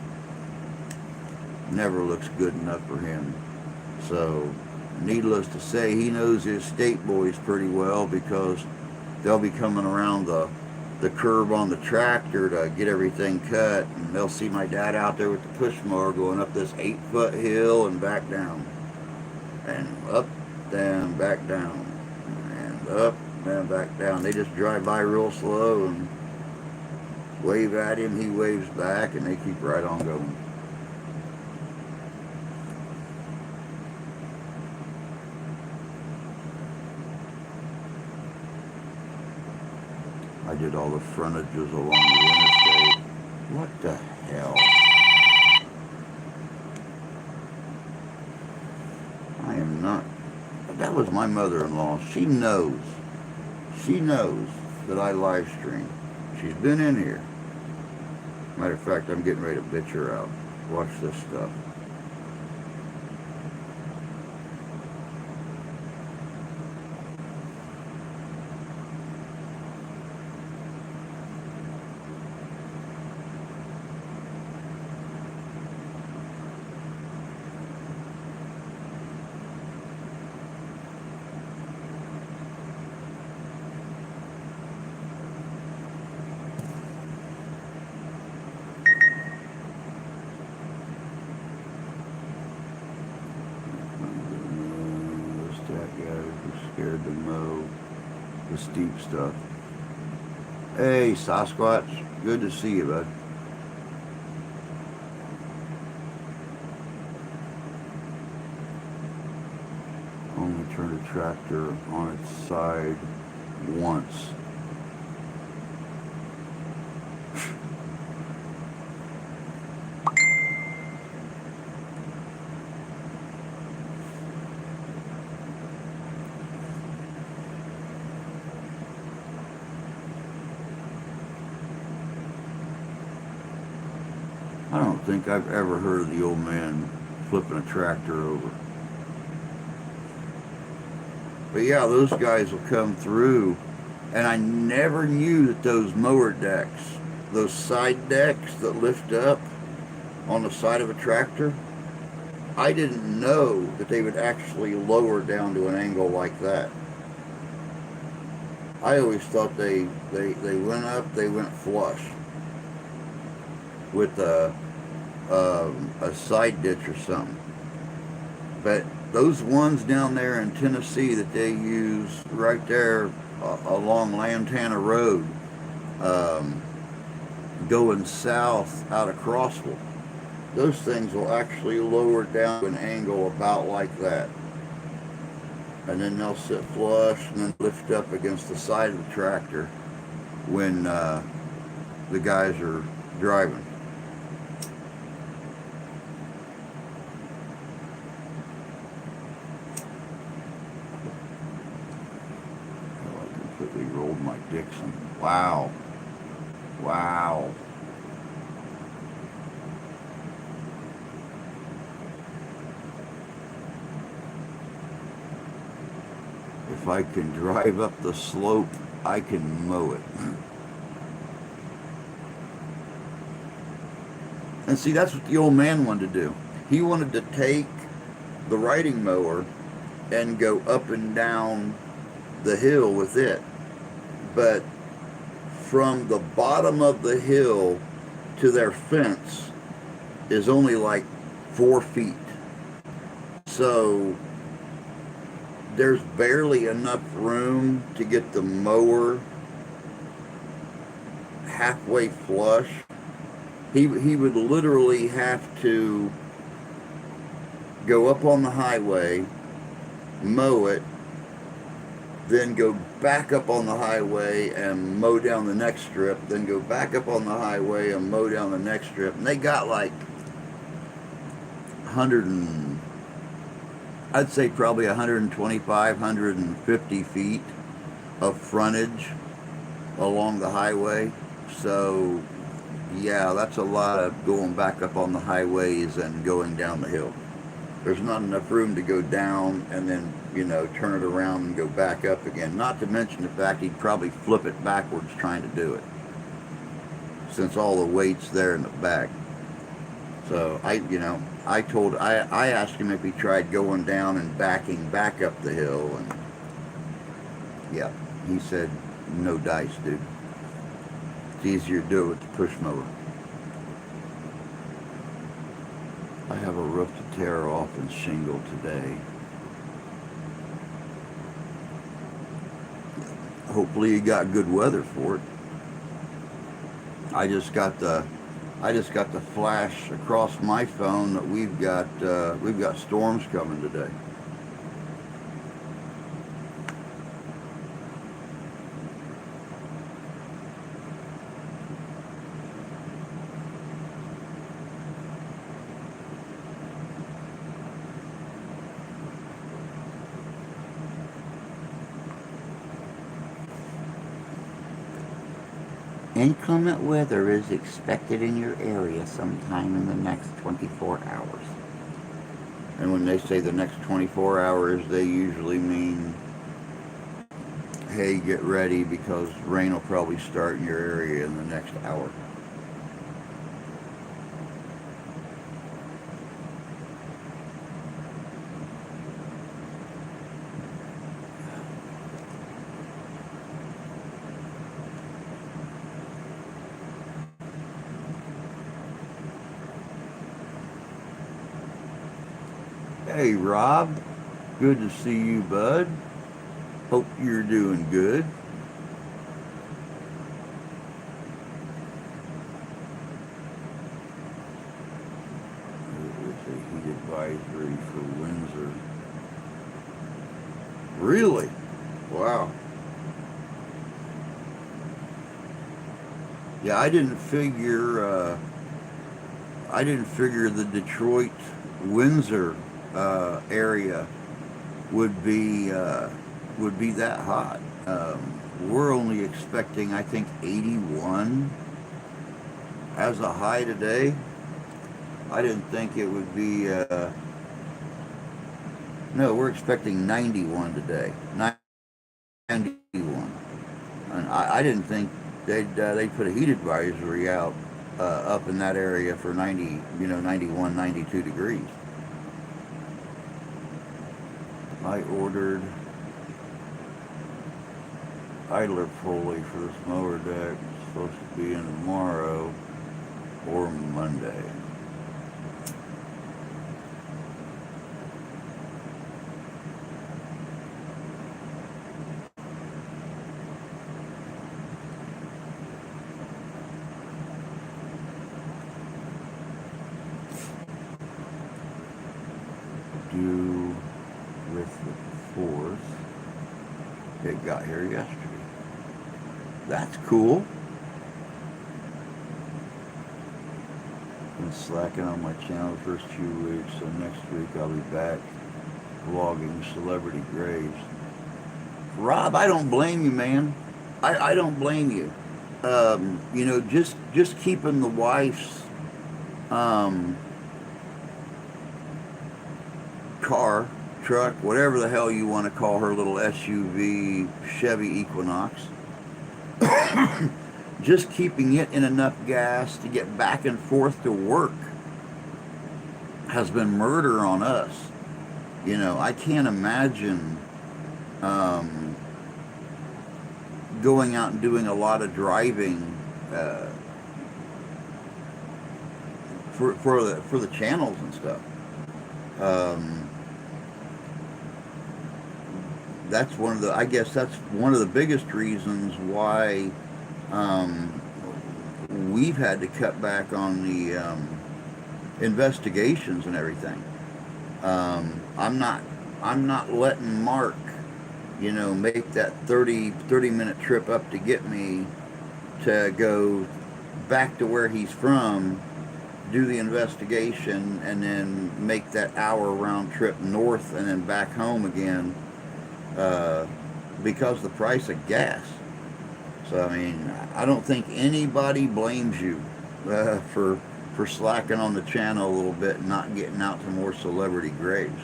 never looks good enough for him. So needless to say, he knows his state boys pretty well, because they'll be coming around the curb on the tractor to get everything cut, and they'll see my dad out there with the push mower going up this 8-foot hill and back down, and up, down, back down, and up, down, back down. They just drive by real slow and wave at him, he waves back, and they keep right on going. I did all the frontages along the interstate. What the hell? I am not. That was my mother-in-law. She knows. She knows that I live stream. She's been in here. Matter of fact, I'm getting ready to bitch her out. Watch this stuff. Scared to mow the steep stuff. Hey, Sasquatch. Good to see you, bud. Only turn a tractor on its side once. I don't think I've ever heard of the old man flipping a tractor over. But yeah, those guys will come through, and I never knew that those mower decks, those side decks that lift up on the side of a tractor, I didn't know that they would actually lower down to an angle like that. I always thought they went up, they went flush with a side ditch or something. But those ones down there in Tennessee that they use right there along Lantana Road, going south out of Crossville, those things will actually lower down to an angle about like that. And then they'll sit flush and then lift up against the side of the tractor when the guys are driving. Completely rolled my Dixon. Wow. Wow. if I can drive up the slope, I can mow it. And see, that's what the old man wanted to do. He wanted to take the riding mower and go up and down the hill with it. But from the bottom of the hill to their fence is only like 4 feet. So there's barely enough room to get the mower halfway flush. He would literally have to go up on the highway, mow it, then go back up on the highway and mow down the next strip, then go back up on the highway and mow down the next strip. And they got like 100 and, I'd say probably 125, 150 feet of frontage along the highway. So yeah, that's a lot of going back up on the highways and going down the hill. There's not enough room to go down and then, turn it around and go back up again. Not to mention the fact he'd probably flip it backwards trying to do it, since all the weight's there in the back. So I asked him if he tried going down and backing back up the hill, and yeah, he said, no dice, dude. It's easier to do it with the push mower. I have a roof to tear off and shingle today. Hopefully you got good weather for it. I just got the flash across my phone that we've got storms coming today. Inclement weather is expected in your area sometime in the next 24 hours. And when they say the next 24 hours, they usually mean, hey, get ready because rain will probably start in your area in the next hour. Hey Rob, good to see you, bud. Hope you're doing good. It's a heat advisory for Windsor. Really? Wow. Yeah, I didn't figure the Detroit Windsor area would be that hot. We're only expecting, I think, 81 as a high today. I didn't think it would be. No, we're expecting 91 today. 91, and I didn't think they'd put a heat advisory out up in that area for 91, 92 degrees. I ordered idler pulley for this mower deck. It's supposed to be in tomorrow or Monday. Due with the 4th. It got here yesterday. That's cool. Been slacking on my channel the first few weeks, so next week I'll be back vlogging celebrity graves. Rob, I don't blame you, man. I don't blame you. Just keeping the wife's car truck, whatever the hell you want to call her little SUV Chevy Equinox. Just keeping it in enough gas to get back and forth to work has been murder on us. You know, I can't imagine going out and doing a lot of driving for the channels and stuff. That's one of the, I guess that's one of the biggest reasons why we've had to cut back on the investigations and everything. I'm not letting Mark, you know, make that 30 minute trip up to get me to go back to where he's from, do the investigation, and then make that hour round trip north and then back home again, because of the price of gas. So, I mean, I don't think anybody blames you for slacking on the channel a little bit and not getting out to more celebrity graves.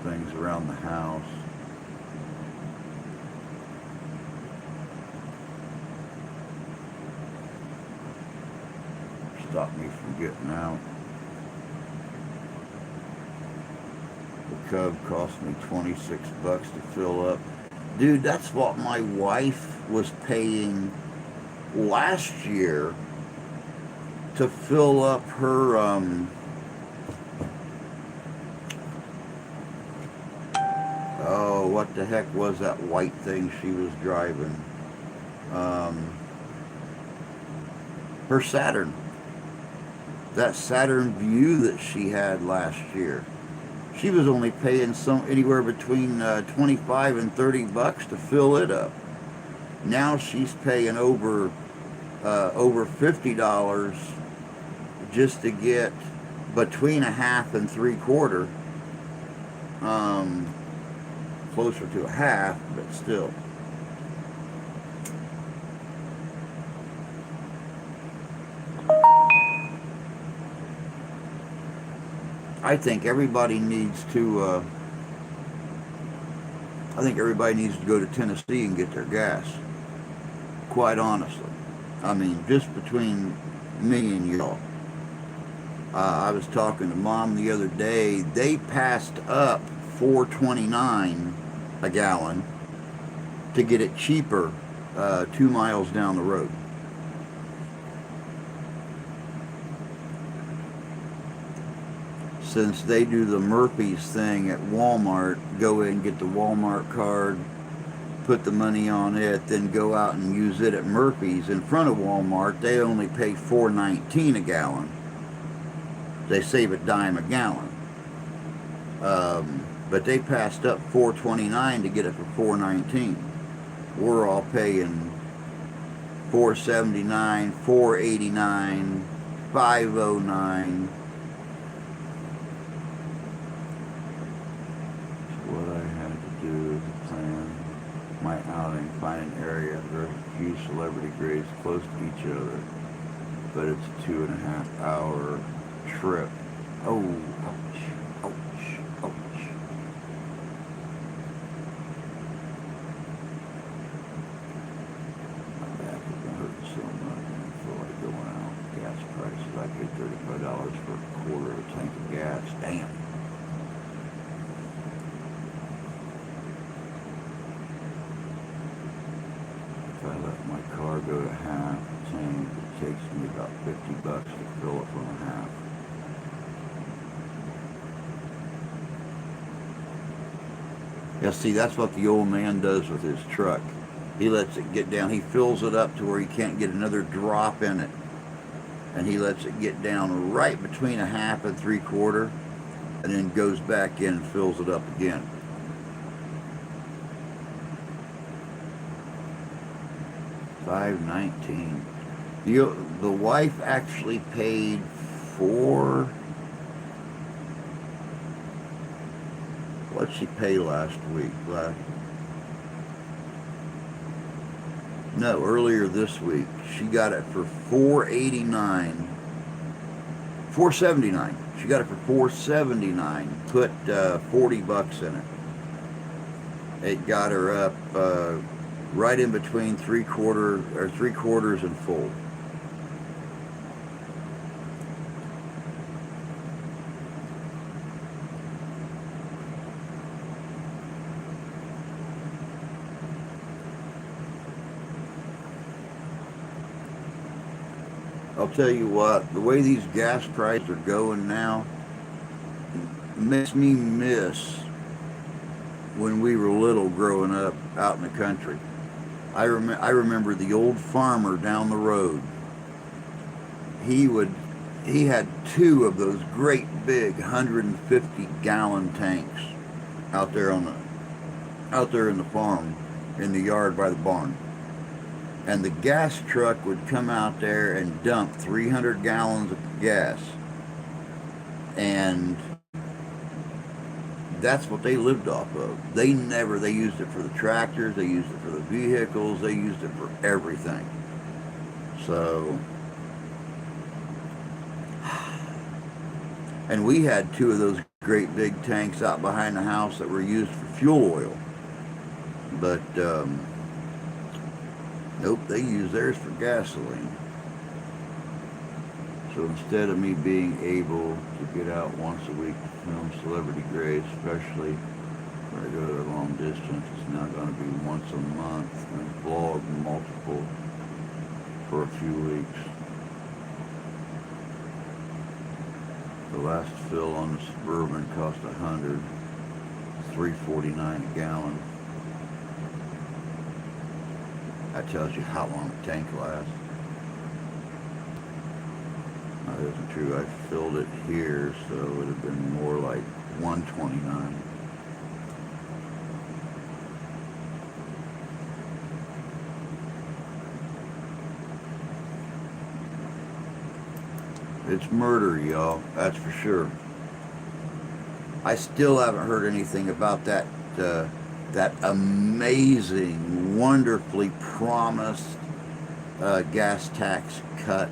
Things around the house. Stop me from getting out. The Cub cost me $26 to fill up. Dude, that's what my wife was paying last year to fill up her oh, what the heck was that white thing she was driving? Her Saturn. That Saturn Vue that she had last year. She was only paying anywhere between 25 and $30 to fill it up. Now she's paying over $50 just to get between a half and 3/4. Closer to a half, but still. I think everybody needs to. I think everybody needs to go to Tennessee and get their gas. Quite honestly, I mean, just between me and y'all. I was talking to Mom the other day. They passed up $4.29 a gallon to get it cheaper 2 miles down the road. Since they do the Murphy's thing at Walmart, go in and get the Walmart card, put the money on it, then go out and use it at Murphy's in front of Walmart, they only pay $4.19 a gallon. They save a dime a gallon. But they passed up $4.29 to get it for $4.19. We're all paying $4.79, $4.89, $5.09. What I had to do to plan my outing, find an area where a few celebrity graves close to each other, but it's a 2.5 hour trip. Oh, ouch, ouch, ouch. My back has been hurting so much, I feel like going out. Gas prices, I paid $35 for a quarter of a tank of gas. Damn. If I let my car go to half tank, it takes me about $50 to fill it from a half. Yeah, see, that's what the old man does with his truck. He lets it get down. He fills it up to where he can't get another drop in it. And he lets it get down right between a half and 3/4, and then goes back in and fills it up again. $5.19. The wife actually paid for, what'd she pay last week? No, earlier this week. She got it for 489, 479. She got it for 479. Put $40 in it. It got her up right in between three quarters and full. I'll tell you what, the way these gas prices are going now makes me miss when we were little growing up out in the country. I remember the old farmer down the road. He would he had two of those great big 150-gallon tanks out there out there in the farm in the yard by the barn. And the gas truck would come out there and dump 300 gallons of gas. And that's what they lived off of. They used it for the tractors, they used it for the vehicles, they used it for everything. So, and we had two of those great big tanks out behind the house that were used for fuel oil. But, nope, they use theirs for gasoline. So instead of me being able to get out once a week to film Celebrity Grey, especially when I go to a long distance, it's now going to be once a month and vlog multiple for a few weeks. The last fill on the Suburban cost $100, $3.49 a gallon. That tells you how long the tank lasts. That isn't true. I filled it here, so it would have been more like $1.29. It's murder, y'all. That's for sure. I still haven't heard anything about that amazing, wonderfully promised gas tax cut.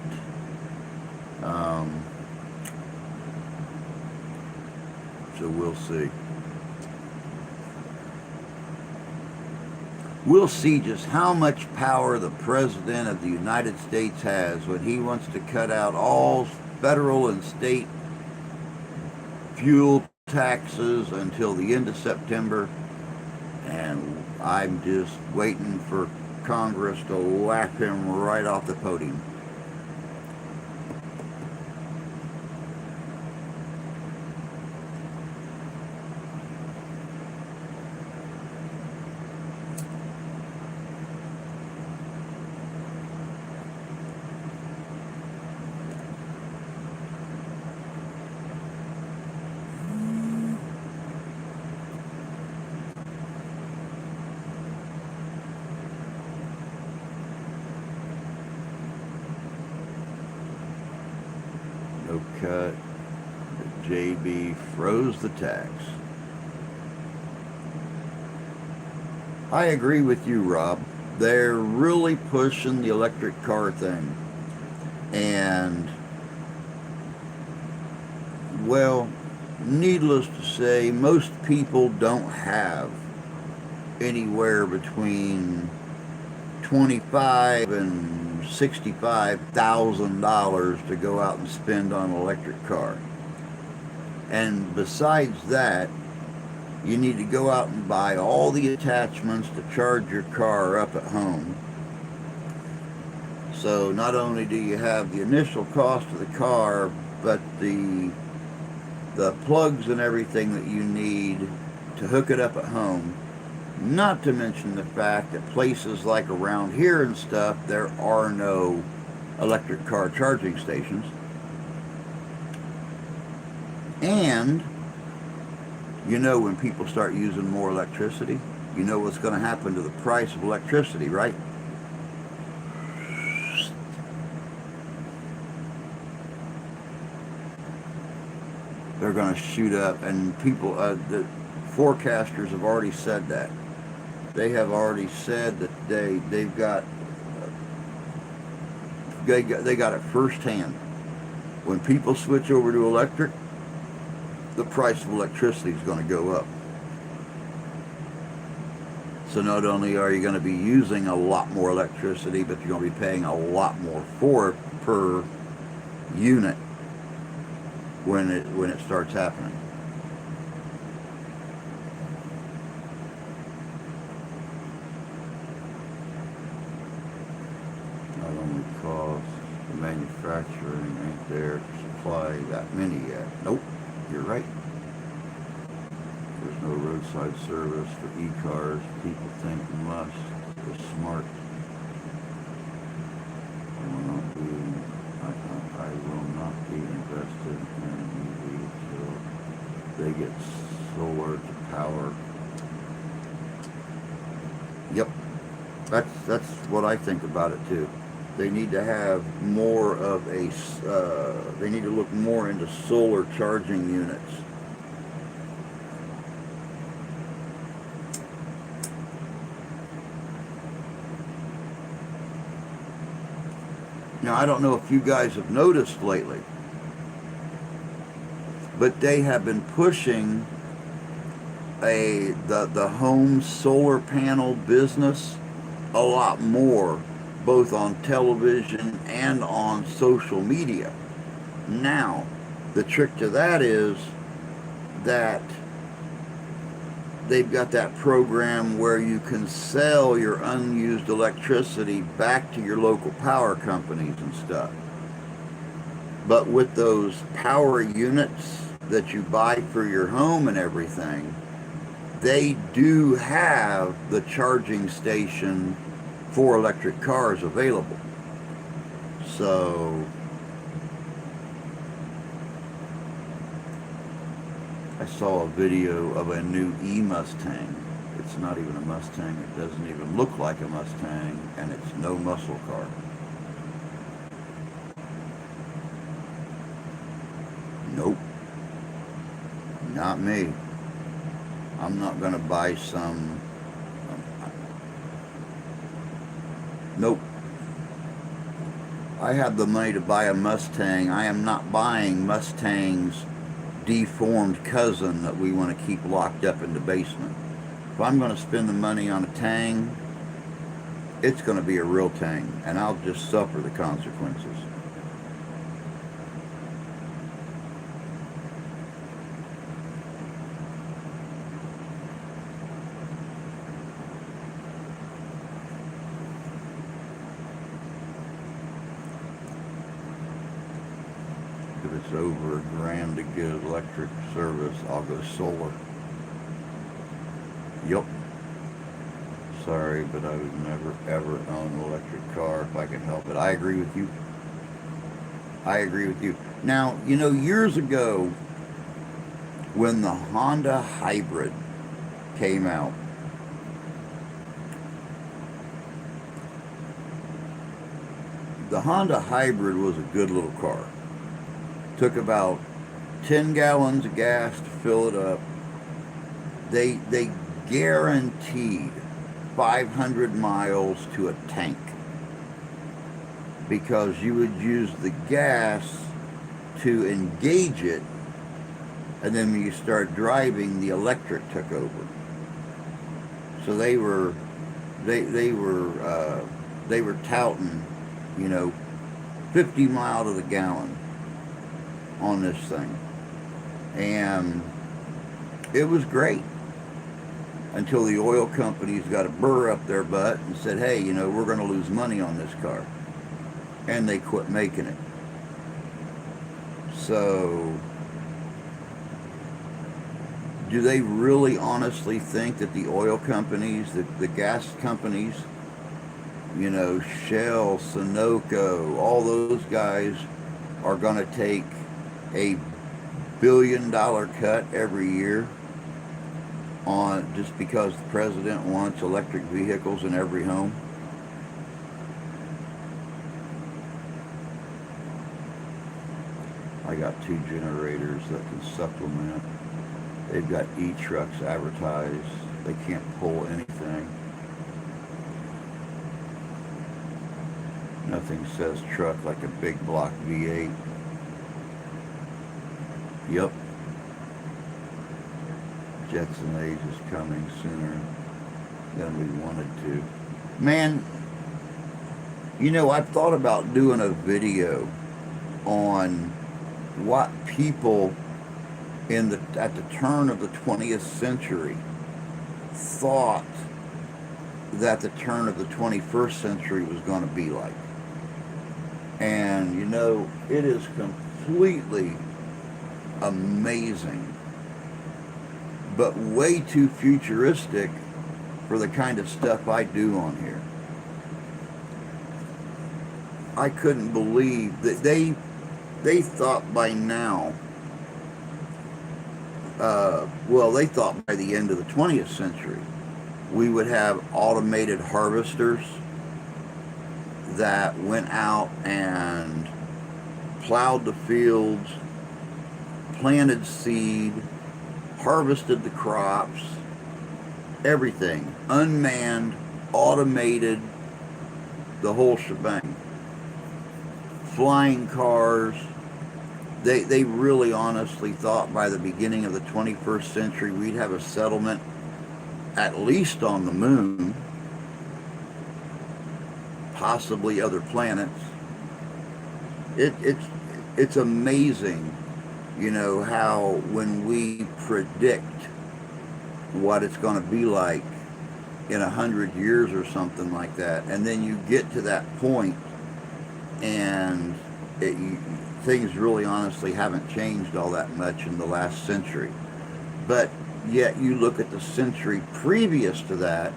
So we'll see. We'll see just how much power the President of the United States has when he wants to cut out all federal and state fuel taxes until the end of September. And I'm just waiting for Congress to whack him right off the podium. No cut. JB froze the tax. I agree with you, Rob. They're really pushing the electric car thing. And, well, needless to say, most people don't have anywhere between $25,000 and $65,000 to go out and spend on an electric car. And besides that, you need to go out and buy all the attachments to charge your car up at home. So not only do you have the initial cost of the car, but the plugs and everything that you need to hook it up at home. Not to mention the fact that places like around here and stuff, there are no electric car charging stations. And, you know, when people start using more electricity, you know what's going to happen to the price of electricity, right? They're going to shoot up, and people, the forecasters have already said that. They have already said that they've got they got it firsthand. When people switch over to electric, the price of electricity is going to go up. So not only are you going to be using a lot more electricity, but you're going to be paying a lot more for it per unit when it starts happening. Not only cost, the manufacturing ain't there to supply that many yet. Nope, you're right. There's no roadside service for e-cars. People think must. They're smart. I will not be invested in an EV until they get solar to power. Yep, that's what I think about it too. They need to have more of a. They need to look more into solar charging units. Now, I don't know if you guys have noticed lately, but they have been pushing the home solar panel business a lot more, both on television and on social media. Now, the trick to that is that they've got that program where you can sell your unused electricity back to your local power companies and stuff. But with those power units that you buy for your home and everything, they do have the charging station for electric cars available. So I saw a video of a new E-Mustang. It's not even a Mustang. It doesn't even look like a Mustang, and it's no muscle car. Nope. Not me. I'm not going to buy some. Nope. I have the money to buy a Mustang. I am not buying Mustang's deformed cousin that we want to keep locked up in the basement. If I'm going to spend the money on a Tang, it's going to be a real Tang, and I'll just suffer the consequences. If it's over $1,000 to get electric service, I'll go solar. Yep. Sorry, but I would never ever own an electric car if I could help it. I agree with you. I agree with you. Now, you know, years ago, when the Honda Hybrid came out, the Honda Hybrid was a good little car. Took about 10 gallons of gas to fill it up. They guaranteed 500 miles to a tank, because you would use the gas to engage it, and then when you start driving, the electric took over. So they were touting, 50 miles to the gallon on this thing, and it was great until the oil companies got a burr up their butt and said, hey, we're going to lose money on this car, and they quit making it. So do they really honestly think that the oil companies, the gas companies, Shell, Sunoco, all those guys are going to take a $1 billion cut every year on just because the president wants electric vehicles in every home? I got 2 generators that can supplement. They've got e-trucks advertised. They can't pull anything. Nothing says truck like a big block V8. Yep. Jetson Age is coming sooner than we wanted to. Man, you know, I've thought about doing a video on what people at the turn of the 20th century thought that the turn of the 21st century was going to be like. And, you know, it is completely amazing, but way too futuristic for the kind of stuff I do on here. I couldn't believe that they thought by now, they thought by the end of the 20th century, we would have automated harvesters that went out and plowed the fields, planted seed, harvested the crops, everything. Unmanned, automated, the whole shebang. Flying cars. They really honestly thought by the beginning of the 21st century we'd have a settlement at least on the moon, possibly other planets. It's amazing, you know, how when we predict what it's going to be like in 100 years or something like that, and then you get to that point and things really honestly haven't changed all that much in the last century. But yet you look at the century previous to that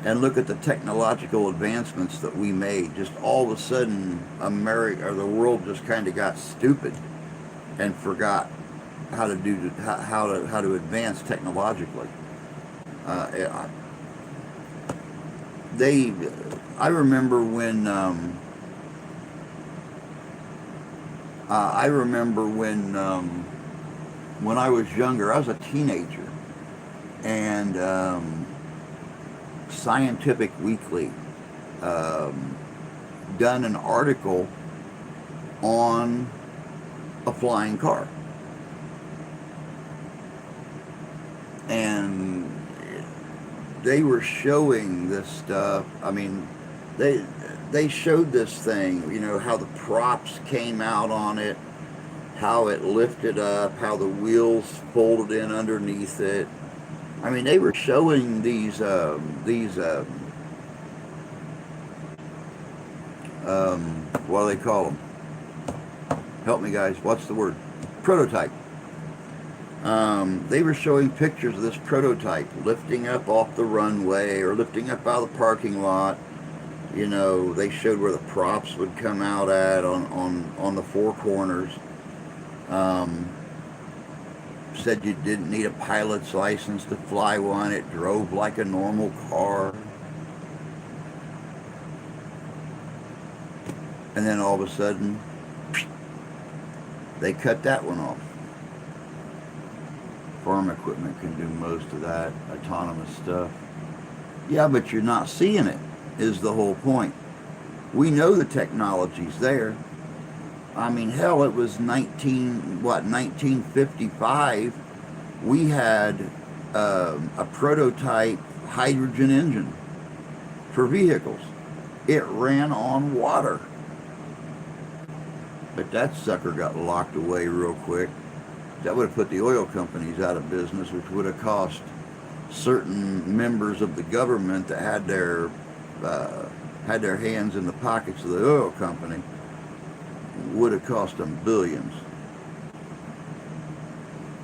and look at the technological advancements that we made. Just all of a sudden, America or the world just kind of got stupid and forgot how to advance technologically. I remember when when I was younger, I was a teenager, and Scientific Weekly done an article on a flying car. And they were showing this stuff. I mean, they showed this thing, you know, how the props came out on it, how it lifted up, how the wheels folded in underneath it. I mean, they were showing these what do they call them? Help me, guys. What's the word? Prototype. They were showing pictures of this prototype lifting up off the runway or lifting up out of the parking lot. You know, they showed where the props would come out at on the four corners. Said you didn't need a pilot's license to fly one. It drove like a normal car. And then all of a sudden, they cut that one off. Farm equipment can do most of that autonomous stuff. Yeah, but you're not seeing it, is the whole point. We know the technology's there. I mean, hell, it was 1955. We had a prototype hydrogen engine for vehicles. It ran on water. But that sucker got locked away real quick. That would have put the oil companies out of business, which would have cost certain members of the government that had their hands in the pockets of the oil company, would have cost them billions.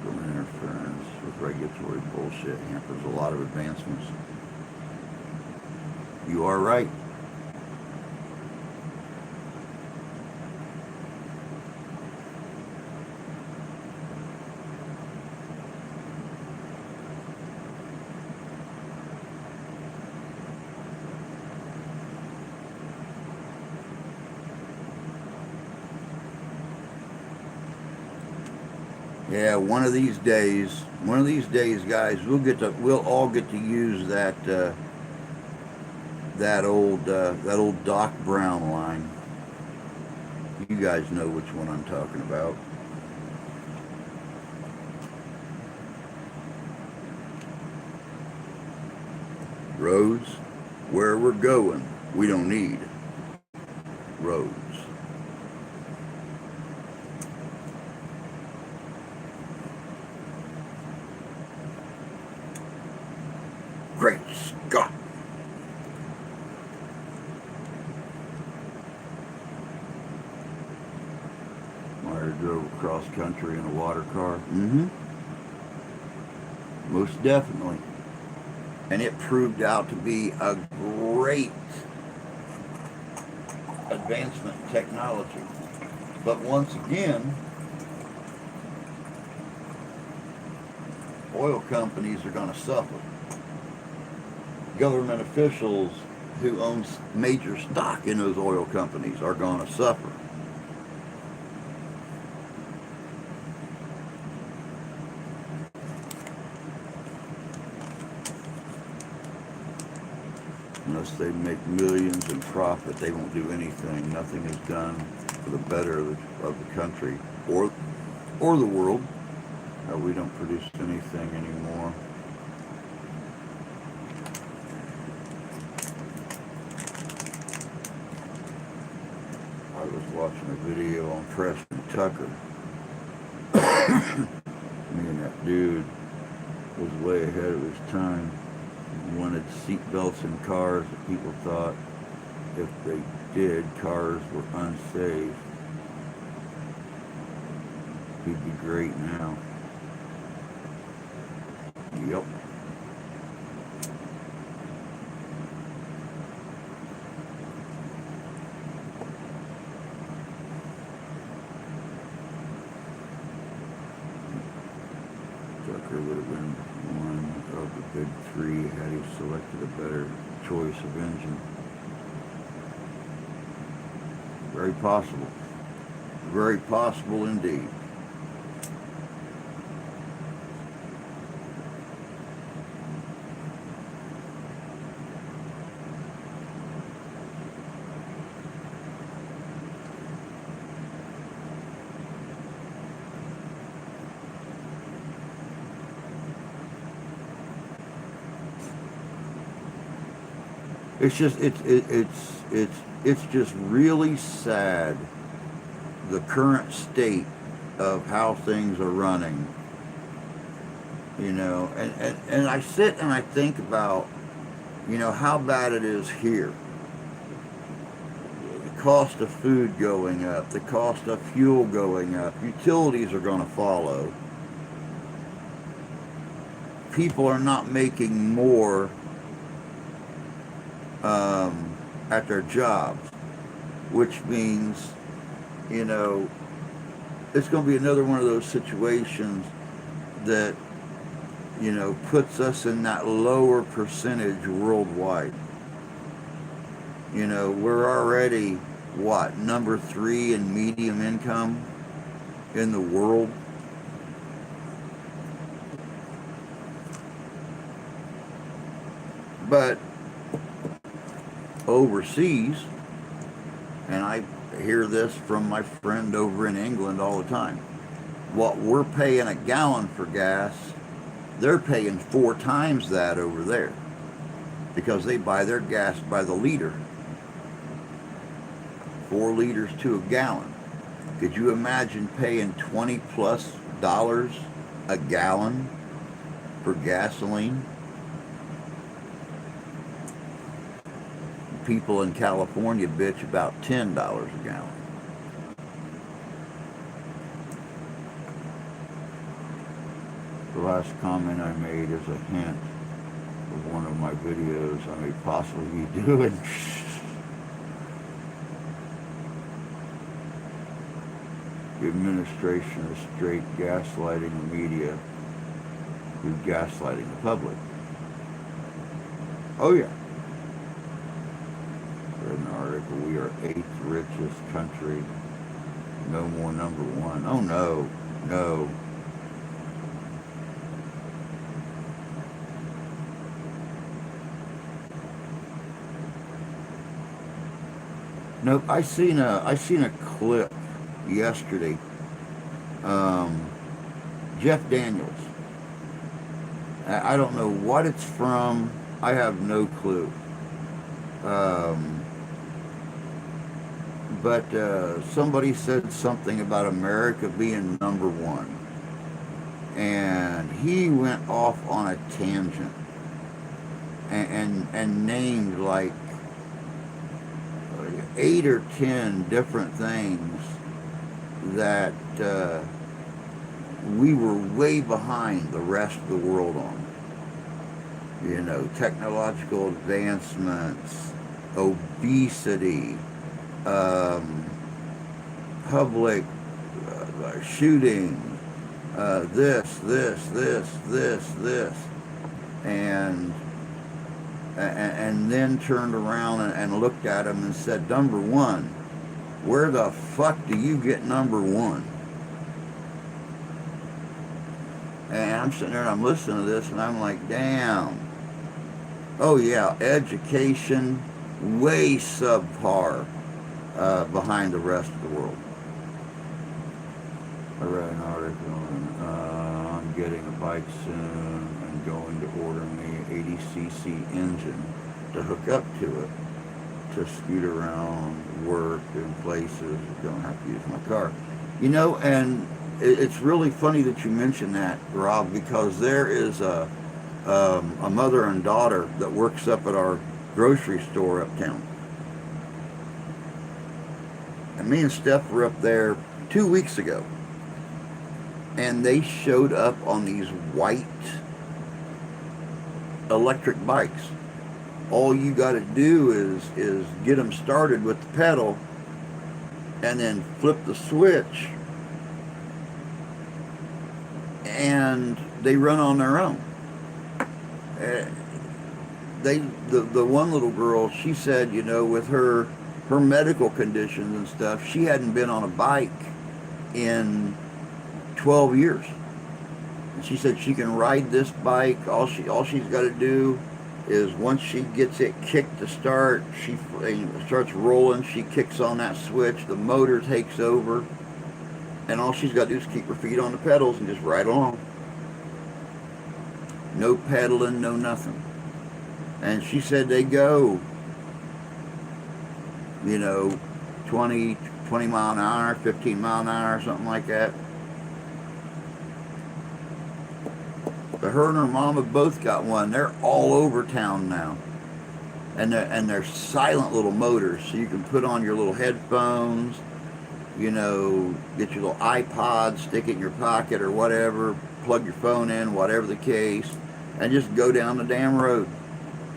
Government interference with regulatory bullshit hampers a lot of advancements. You are right. Yeah, one of these days, guys, we'll all get to use that that old Doc Brown line. You guys know which one I'm talking about. Roads, where we're going, we don't need roads. Great Scott! Meyer drove across country in a water car. Most definitely. And it proved out to be a great advancement in technology. But once again, oil companies are going to suffer. Government officials who own major stock in those oil companies are going to suffer. Unless they make millions in profit, they won't do anything. Nothing is done for the better of the country or the world. We don't produce anything anymore. I was watching a video on Preston Tucker. Me and that dude was way ahead of his time. He wanted seat belts in cars that people thought if they did, cars were unsafe. He'd be great now. Yep. Tucker would have been one of the big three had he selected a better choice of engine. Very possible. Very possible indeed. It's just it's just really sad, the current state of how things are running. You know, and I sit and I think about, you know, how bad it is here. The cost of food going up, the cost of fuel going up, utilities are going to follow. People are not making more at their jobs, which means, you know, it's going to be another one of those situations that, you know, puts us in that lower percentage worldwide. You know, we're already, what, number 3 in medium income in the world. But overseas, and I hear this from my friend over in England all the time, what we're paying a gallon for gas, they're paying 4 times that over there, because they buy their gas by the liter, 4 liters to a gallon. Could you imagine paying $20+ a gallon for gasoline? People in California bitch about $10 a gallon. The last comment I made is a hint of one of my videos I may possibly be doing. The administration is straight gaslighting the media who's gaslighting the public. Oh yeah. Read an article, we are 8th richest country, no more number 1. Oh no, no. Nope. I seen a clip yesterday. Um, Jeff Daniels. I don't know what it's from. I have no clue. Um, but somebody said something about America being number one, and he went off on a tangent and named like 8 or 10 different things that we were way behind the rest of the world on. You know, technological advancements, obesity, um, public shooting, this, and and then turned around and looked at him and said, "Number one, where the fuck do you get number one?" And I'm sitting there and I'm listening to this and I'm like, damn. Oh yeah, education way subpar behind the rest of the world. I read an article on getting a bike soon and going to order me 80cc engine to hook up to it to scoot around work and places. Don't have to use my car. You know, and it's really funny that you mentioned that, Rob, because there is a mother and daughter that works up at our grocery store uptown. And me and Steph were up there 2 weeks ago, and they showed up on these white electric bikes. All you got to do is get them started with the pedal, and then flip the switch, and they run on their own. Uh, the one little girl, she said, you know, with her medical conditions and stuff, she hadn't been on a bike in 12 years. And she said she can ride this bike. All she's got to do is once she gets it kicked to start, she starts rolling. She kicks on that switch. The motor takes over, and all she's got to do is keep her feet on the pedals and just ride along. No pedaling, no nothing. And she said they go, you know, 20 mile an hour, 15 mile an hour, something like that. But her and her mom have both got one. They're all over town now. And they're silent little motors, so you can put on your little headphones, you know, get your little iPod, stick it in your pocket or whatever, plug your phone in, whatever the case, and just go down the damn road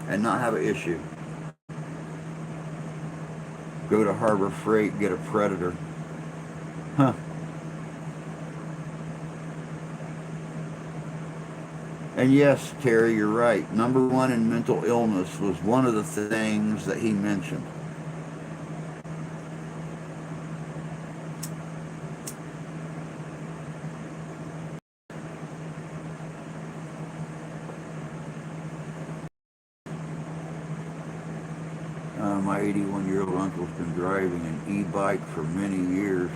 and not have an issue. Go to Harbor Freight, get a Predator. Huh. And yes, Terry, you're right. Number one in mental illness was one of the things that he mentioned. My 81-year-old uncle's been driving an e-bike for many years.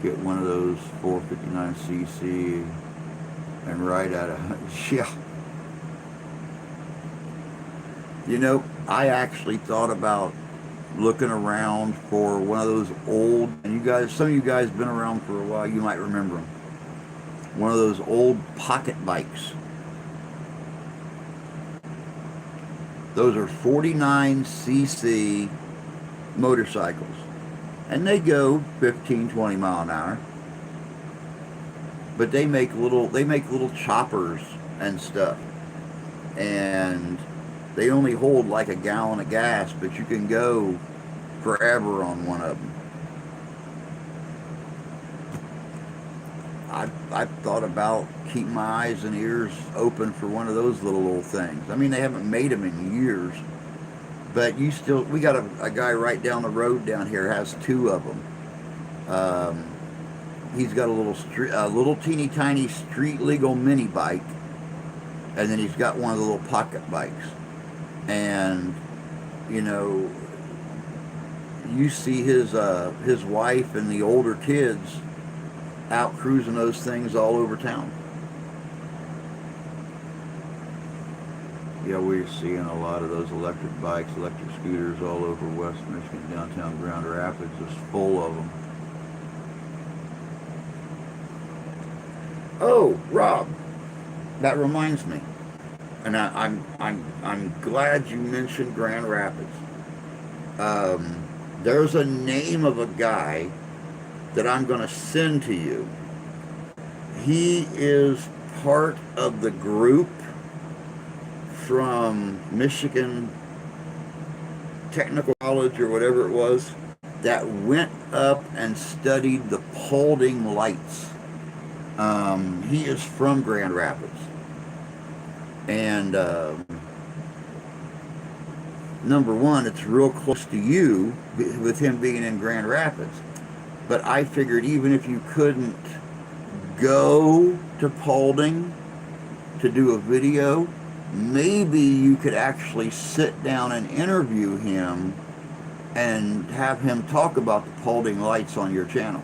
Get one of those 459cc and ride at a yeah. You know, I actually thought about looking around for one of those old, and you guys, some of you guys been around for a while, you might remember them. One of those old pocket bikes. Those are 49cc motorcycles, and they go 15, 20 mile an hour. But they make little choppers and stuff, and they only hold like a gallon of gas, but you can go forever on one of them. I've thought about keeping my eyes and ears open for one of those little old things. I mean, they haven't made them in years, but we got a guy right down the road down here has two of them. He's got a little teeny tiny street legal mini bike, and then he's got one of the little pocket bikes. And you know, you see his wife and the older kids out cruising those things all over town. Yeah, we're seeing a lot of those electric bikes, electric scooters all over West Michigan, downtown Grand Rapids is full of them. Oh, Rob, that reminds me, and I'm glad you mentioned Grand Rapids. There's a name of a guy that I'm going to send to you. He is part of the group from Michigan Technical College or whatever it was that went up and studied the Paulding lights. He is from Grand Rapids. And number one, it's real close to you with him being in Grand Rapids. But I figured even if you couldn't go to Paulding to do a video, maybe you could actually sit down and interview him and have him talk about the Paulding lights on your channel.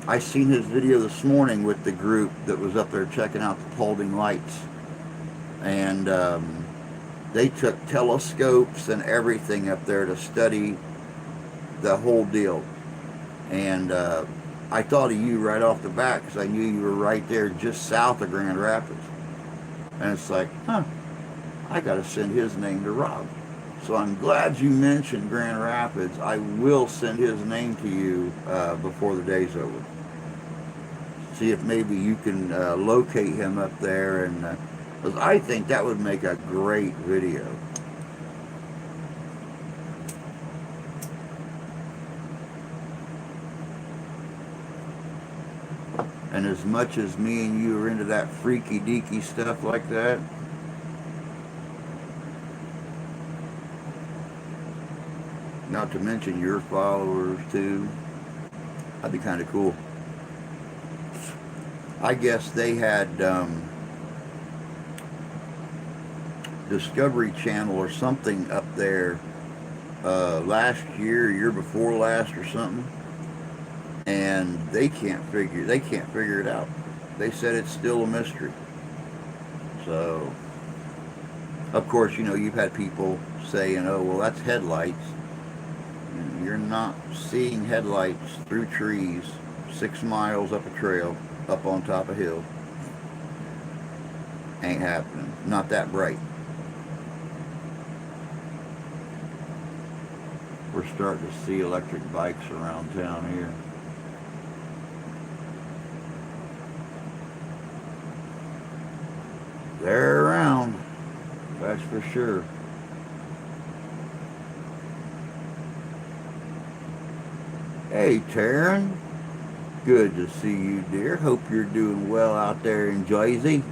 I seen his video this morning with the group that was up there checking out the Paulding lights. And they took telescopes and everything up there to study the whole deal. And I thought of you right off the bat because I knew you were right there just south of Grand Rapids. And it's like, I got to send his name to Rob. So I'm glad you mentioned Grand Rapids. I will send his name to you before the day's over. See if maybe you can locate him up there, and 'cause I think that would make a great video. And as much as me and you are into that freaky deaky stuff like that, not to mention your followers too, that'd be kind of cool. I guess they had Discovery Channel or something up there last year before last or something, and they can't figure it out. They said it's still a mystery. So, of course, you know, you've had people saying, "Oh, well, that's headlights." And you're not seeing headlights through trees 6 miles up a trail, up on top of a hill. Ain't happening. Not that bright. We're starting to see electric bikes around town here. They're around, that's for sure. Hey, Taryn. Good to see you, dear. Hope you're doing well out there in Jersey.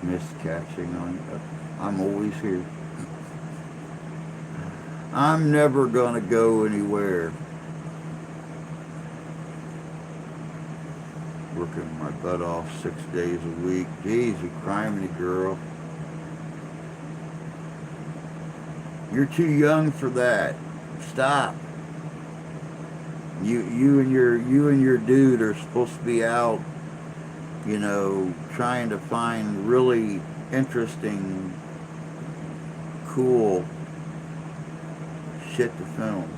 Missed catching on you. I'm always here. I'm never gonna go anywhere. Working my butt off 6 days a week. Geez, you criminy girl. You're too young for that. Stop. You and your dude are supposed to be out, you know, trying to find really interesting, cool shit to film.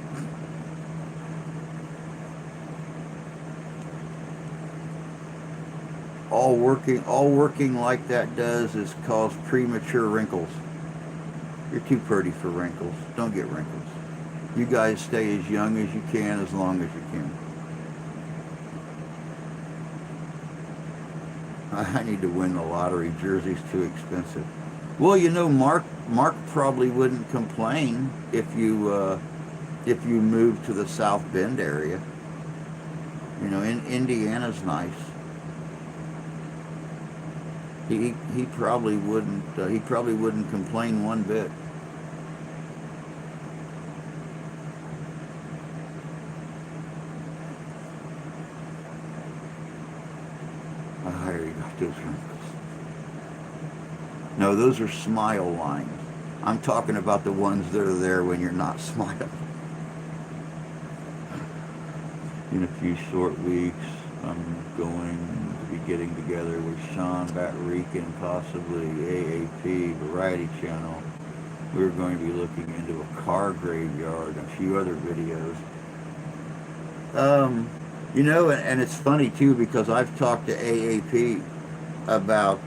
All working like that does is cause premature wrinkles. You're too pretty for wrinkles. Don't get wrinkles. You guys stay as young as you can, as long as you can. I need to win the lottery. Jersey's too expensive. Well, you know, Mark probably wouldn't complain if you moved to the South Bend area. You know, Indiana's nice. He probably wouldn't. He probably wouldn't complain one bit. I already got those wrinkles. No, those are smile lines. I'm talking about the ones that are there when you're not smiling. In a few short weeks, I'm going to be getting together with Sean Batrick and possibly AAP Variety Channel. We're going to be looking into a car graveyard and a few other videos. And it's funny too because I've talked to AAP about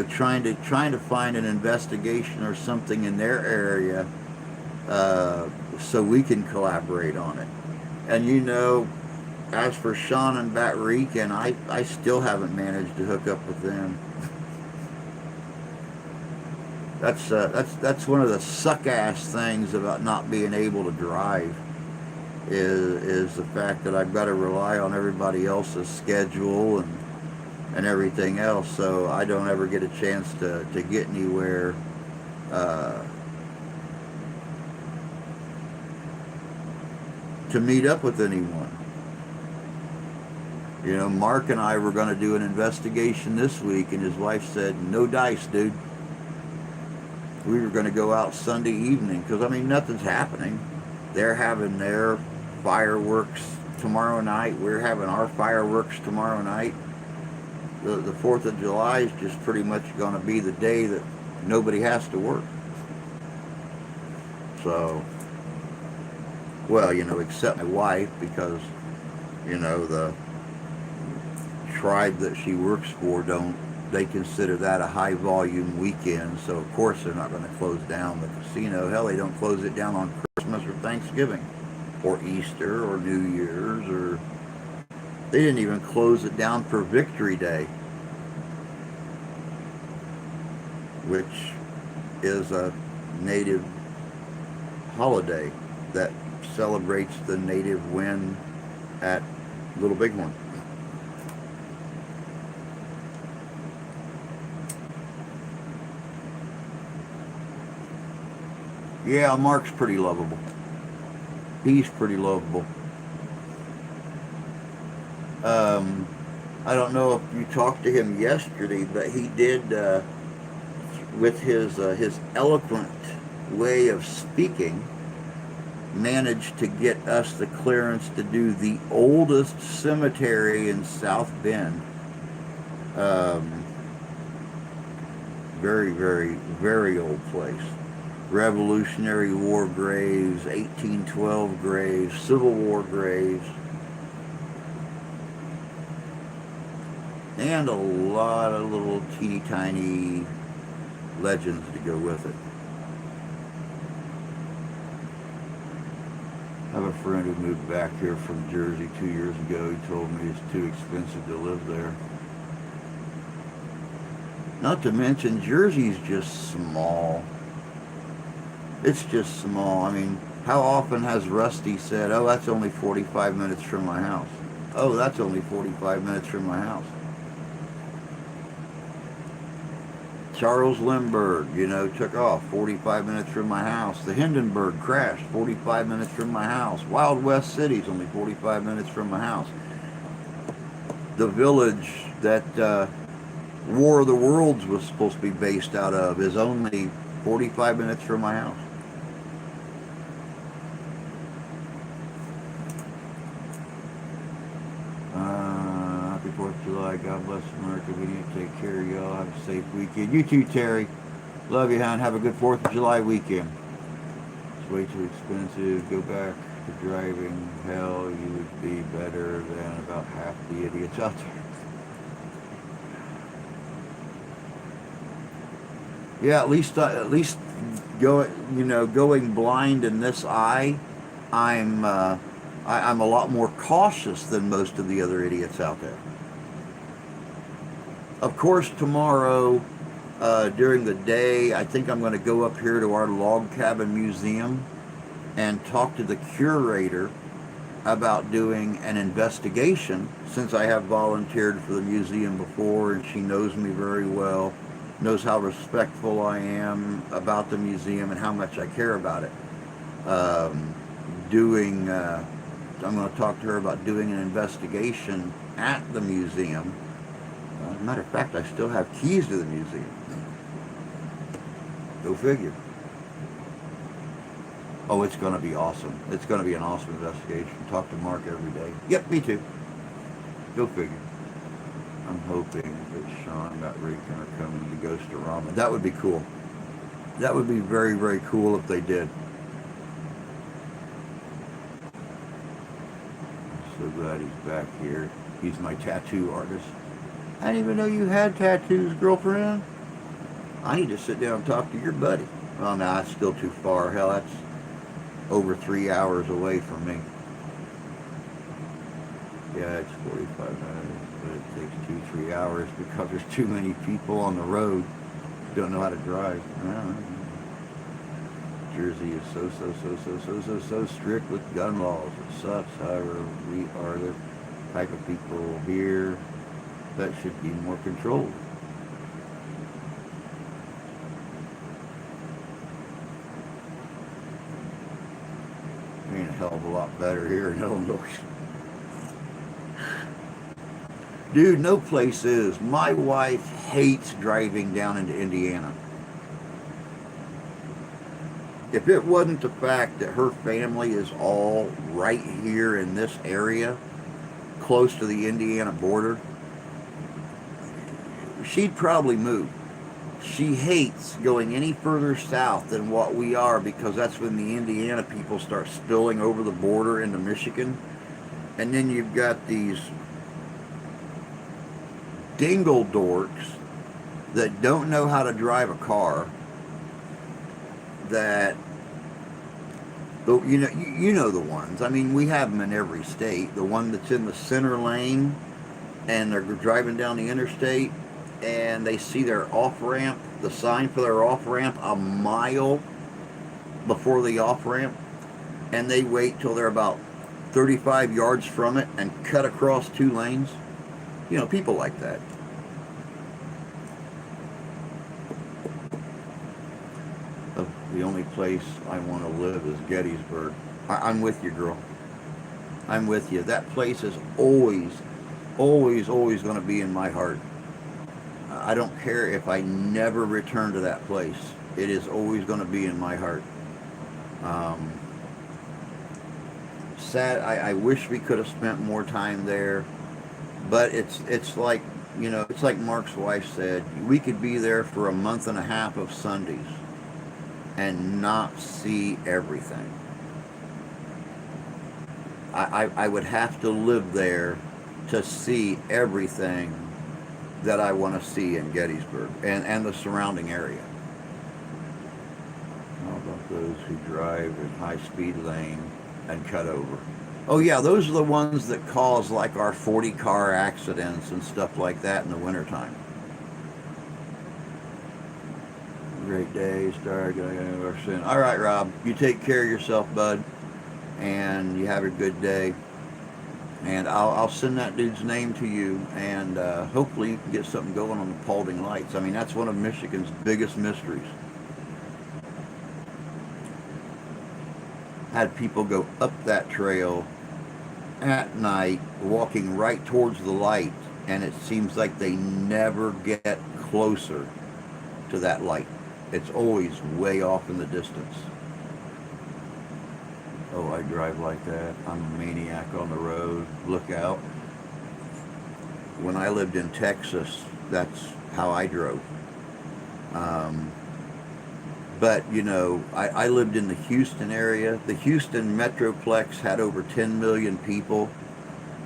trying to find an investigation or something in their area so we can collaborate on it. And as for Sean and Batrick, and I still haven't managed to hook up with them. That's one of the suck ass things about not being able to drive is the fact that I've got to rely on everybody else's schedule and everything else, so I don't ever get a chance to get anywhere to meet up with anyone. Mark and I were going to do an investigation this week, and his wife said, "No dice, dude." We were going to go out Sunday evening because, nothing's happening. They're having their fireworks tomorrow night. We're having our fireworks tomorrow night. The 4th of July is just pretty much going to be the day that nobody has to work. So, well, except my wife, because, the tribe that she works for they consider that a high volume weekend, so of course they're not going to close down the casino. Hell, they don't close it down on Christmas or Thanksgiving or Easter or New Year's, or they didn't even close it down for Victory Day, which is a native holiday that celebrates the native win at Little Bighorn. Yeah, Mark's pretty lovable. He's pretty lovable. I don't know if you talked to him yesterday, but he did, with his eloquent way of speaking, managed to get us the clearance to do the oldest cemetery in South Bend. Very, very, very old place. Revolutionary War graves, 1812 graves, Civil War graves, and a lot of little teeny tiny legends to go with it. I have a friend who moved back here from Jersey 2 years ago. He told me it's too expensive to live there. Not to mention, Jersey's just small. It's just small. How often has Rusty said, "Oh, that's only 45 minutes from my house"? Oh, that's only 45 minutes from my house. Charles Lindbergh, took off 45 minutes from my house. The Hindenburg crashed 45 minutes from my house. Wild West City's only 45 minutes from my house. The village that War of the Worlds was supposed to be based out of is only 45 minutes from my house. Happy 4th of July. God bless America. We need to take care of y'all. Have a safe weekend. You too, Terry. Love you, hon. Have a good 4th of July weekend. It's way too expensive. Go back to driving. Hell, you would be better than about half the idiots out there. Yeah, at least going blind in this eye, I'm a lot more cautious than most of the other idiots out there. Of course, tomorrow during the day, I think I'm going to go up here to our log cabin museum and talk to the curator about doing an investigation, since I have volunteered for the museum before and she knows me very well, knows how respectful I am about the museum and how much I care about it. Um, I'm going to talk to her about doing an investigation at the museum. As a matter of fact, I still have keys to the museum. Go figure. Oh, it's going to be awesome. It's going to be an awesome investigation. Talk to Mark every day. Yep, me too. Go figure. I'm hoping that Sean got Rick are coming to Ghost-orama. That would be cool. That would be very, very cool if they did. I'm so glad he's back here. He's my tattoo artist. I didn't even know you had tattoos, girlfriend. I need to sit down and talk to your buddy. Well, no, that's still too far. Hell, that's over 3 hours away from me. Yeah, it's 45 minutes, but it takes 2-3 hours because there's too many people on the road who don't know how to drive. Jersey is so strict with gun laws. It sucks. However, we are the type of people here that should be more controlled. Ain't a hell of a lot better here in Illinois. Dude, no place is. My wife hates driving down into Indiana. If it wasn't the fact that her family is all right here in this area, close to the Indiana border, she'd probably move. She hates going any further south than what we are because that's when the Indiana people start spilling over the border into Michigan. And then you've got these dingle dorks that don't know how to drive a car, that, you know the ones. I mean, we have them in every state. The one that's in the center lane and they're driving down the interstate and they see their off-ramp, the sign for their off-ramp a mile before the off-ramp, and they wait till they're about 35 yards from it and cut across 2 lanes. You know, people like that. The only place I want to live is Gettysburg. I'm with you, girl. I'm with you. That place is always going to be in my heart. I don't care if I never return to that place. It is always going to be in my heart. Sad. I wish we could have spent more time there, but it's like, it's like Mark's wife said. We could be there for a month and a half of Sundays and not see everything. I would have to live there to see everything that I want to see in Gettysburg and the surrounding area. How about those who drive in high-speed lane and cut over? Oh yeah, those are the ones that cause like our 40-car accidents and stuff like that in the wintertime. Great day, all right, Rob, you take care of yourself, bud, and you have a good day. And I'll send that dude's name to you, and hopefully you can get something going on the Paulding Lights. I mean, that's one of Michigan's biggest mysteries. Had people go up that trail at night, walking right towards the light, and it seems like they never get closer to that light. It's always way off in the distance. Oh, I drive like that. I'm a maniac on the road. Look out. When I lived in Texas, that's how I drove. But, I lived in the Houston area. The Houston Metroplex had over 10 million people.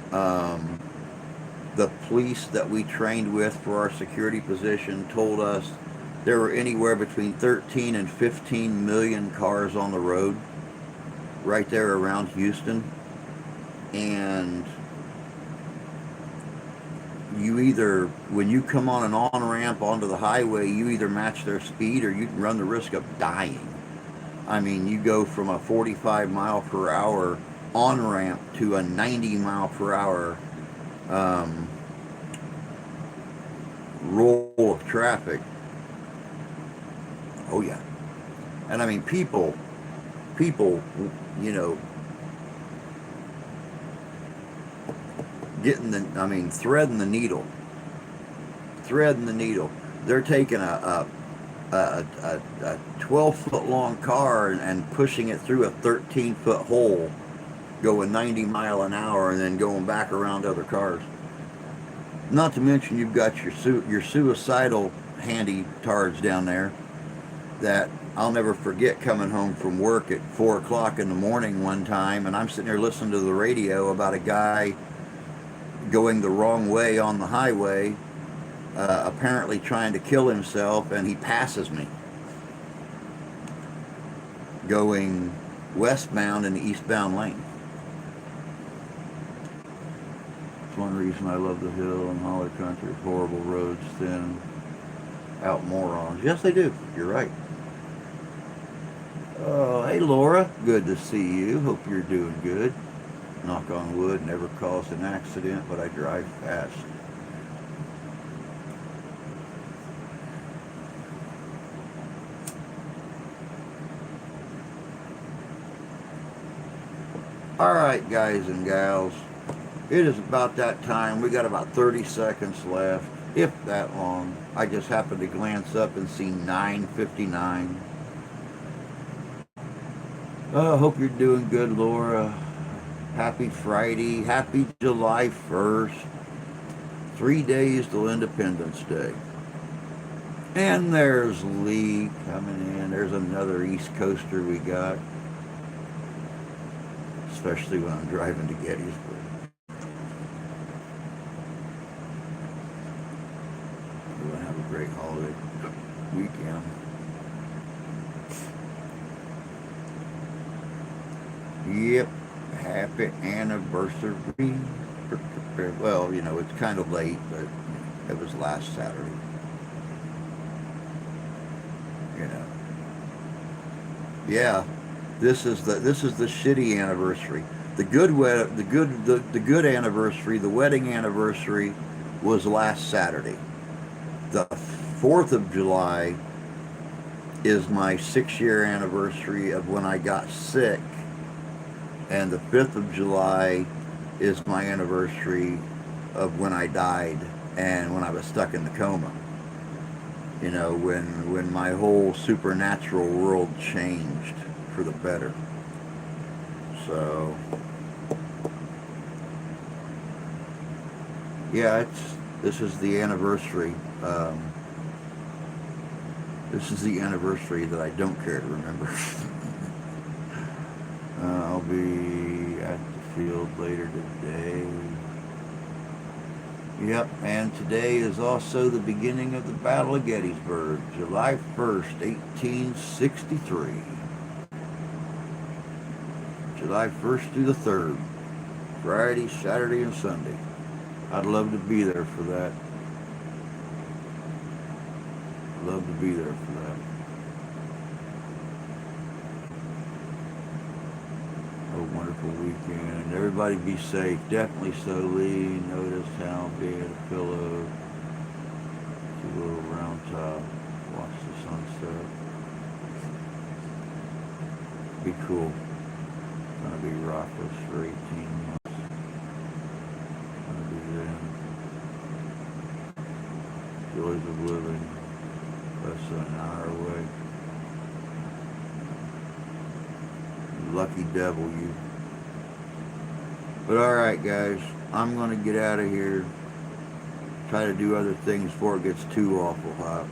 The police that we trained with for our security position told us there were anywhere between 13 and 15 million cars on the road right there around Houston. And you either, when you come on an on-ramp onto the highway, you either match their speed or you can run the risk of dying. I mean, you go from a 45 mile per hour on-ramp to a 90-mile-per-hour roll of traffic. Oh yeah. And I mean, people, you know, threading the needle. They're taking a 12-foot long car and pushing it through a 13-foot hole, going 90 mile an hour, and then going back around other cars. Not to mention you've got your suicidal handy tards down there that I'll never forget coming home from work at 4 o'clock in the morning one time, and I'm sitting there listening to the radio about a guy going the wrong way on the highway, apparently trying to kill himself, and he passes me going westbound in the eastbound lane. It's one reason I love the hill and holler country. Horrible roads, thin out morons. Yes, they do. You're right. Oh, hey Laura, good to see you. Hope you're doing good. Knock on wood, never caused an accident, but I drive fast. All right, guys and gals, it is about that time. We got about 30 seconds left, if that long. I just happened to glance up and see 9:59. I hope you're doing good, Laura. Happy Friday. Happy July 1st. 3 days till Independence Day. And there's Lee coming in. There's another East Coaster we got. Especially when I'm driving to Gettysburg. We're going to have a great holiday weekend. Yep. Happy anniversary. Well, you know, it's kind of late, but it was last Saturday. You know. Yeah. This is the shitty anniversary. The good anniversary, the wedding anniversary was last Saturday. The 4th of July is my 6-year anniversary of when I got sick. And the 5th of July is my anniversary of when I died and when I was stuck in the coma. You know, when my whole supernatural world changed for the better. So, yeah, this is the anniversary. This is the anniversary that I don't care to remember. I'll be at the field later today. Yep, and today is also the beginning of the Battle of Gettysburg, July 1st, 1863. July 1st through the 3rd, Friday, Saturday, and Sunday. I'd love to be there for that. Love to be there for that. A wonderful weekend. Everybody be safe. Definitely so, Lee. Notice how being a pillow. To a little round top. Watch the sunset. Be cool. Gonna be rockless for 18 months. Gonna be there. Joys of living. Less than an hour away. Lucky devil, you. But alright, guys. I'm gonna get out of here. Try to do other things before it gets too awful hot.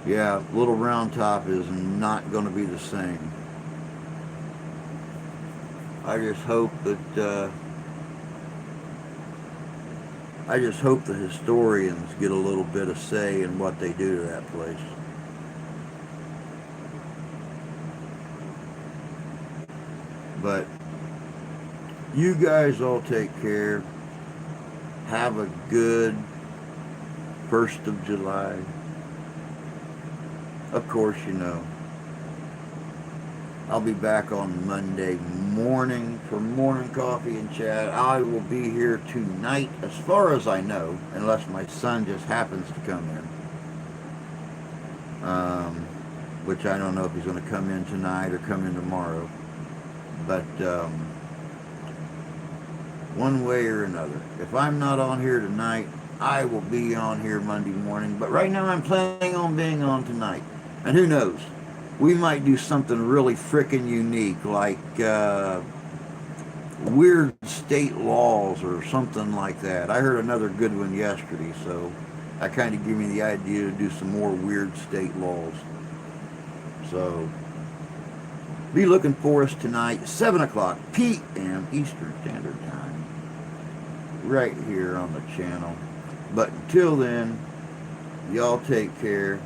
Yeah, Little Round Top is not gonna be the same. I just hope that the historians get a little bit of say in what they do to that place. But you guys all take care. Have a good 1st of July. Of course, you know. I'll be back on Monday morning for morning coffee and chat. I will be here tonight, as far as I know, unless my son just happens to come in. Which I don't know if he's going to come in tonight or come in tomorrow. But one way or another, if I'm not on here tonight, I will be on here Monday morning. But right now I'm planning on being on tonight. And who knows? We might do something really frickin' unique, like weird state laws or something like that. I heard another good one yesterday, so that kind of gave me the idea to do some more weird state laws. So be looking for us tonight, 7 o'clock p.m. Eastern Standard Time, right here on the channel. But until then, y'all take care.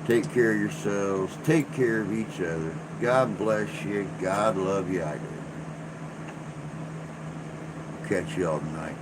Take care of yourselves. Take care of each other. God bless you. God love you. I do. Catch y'all tonight.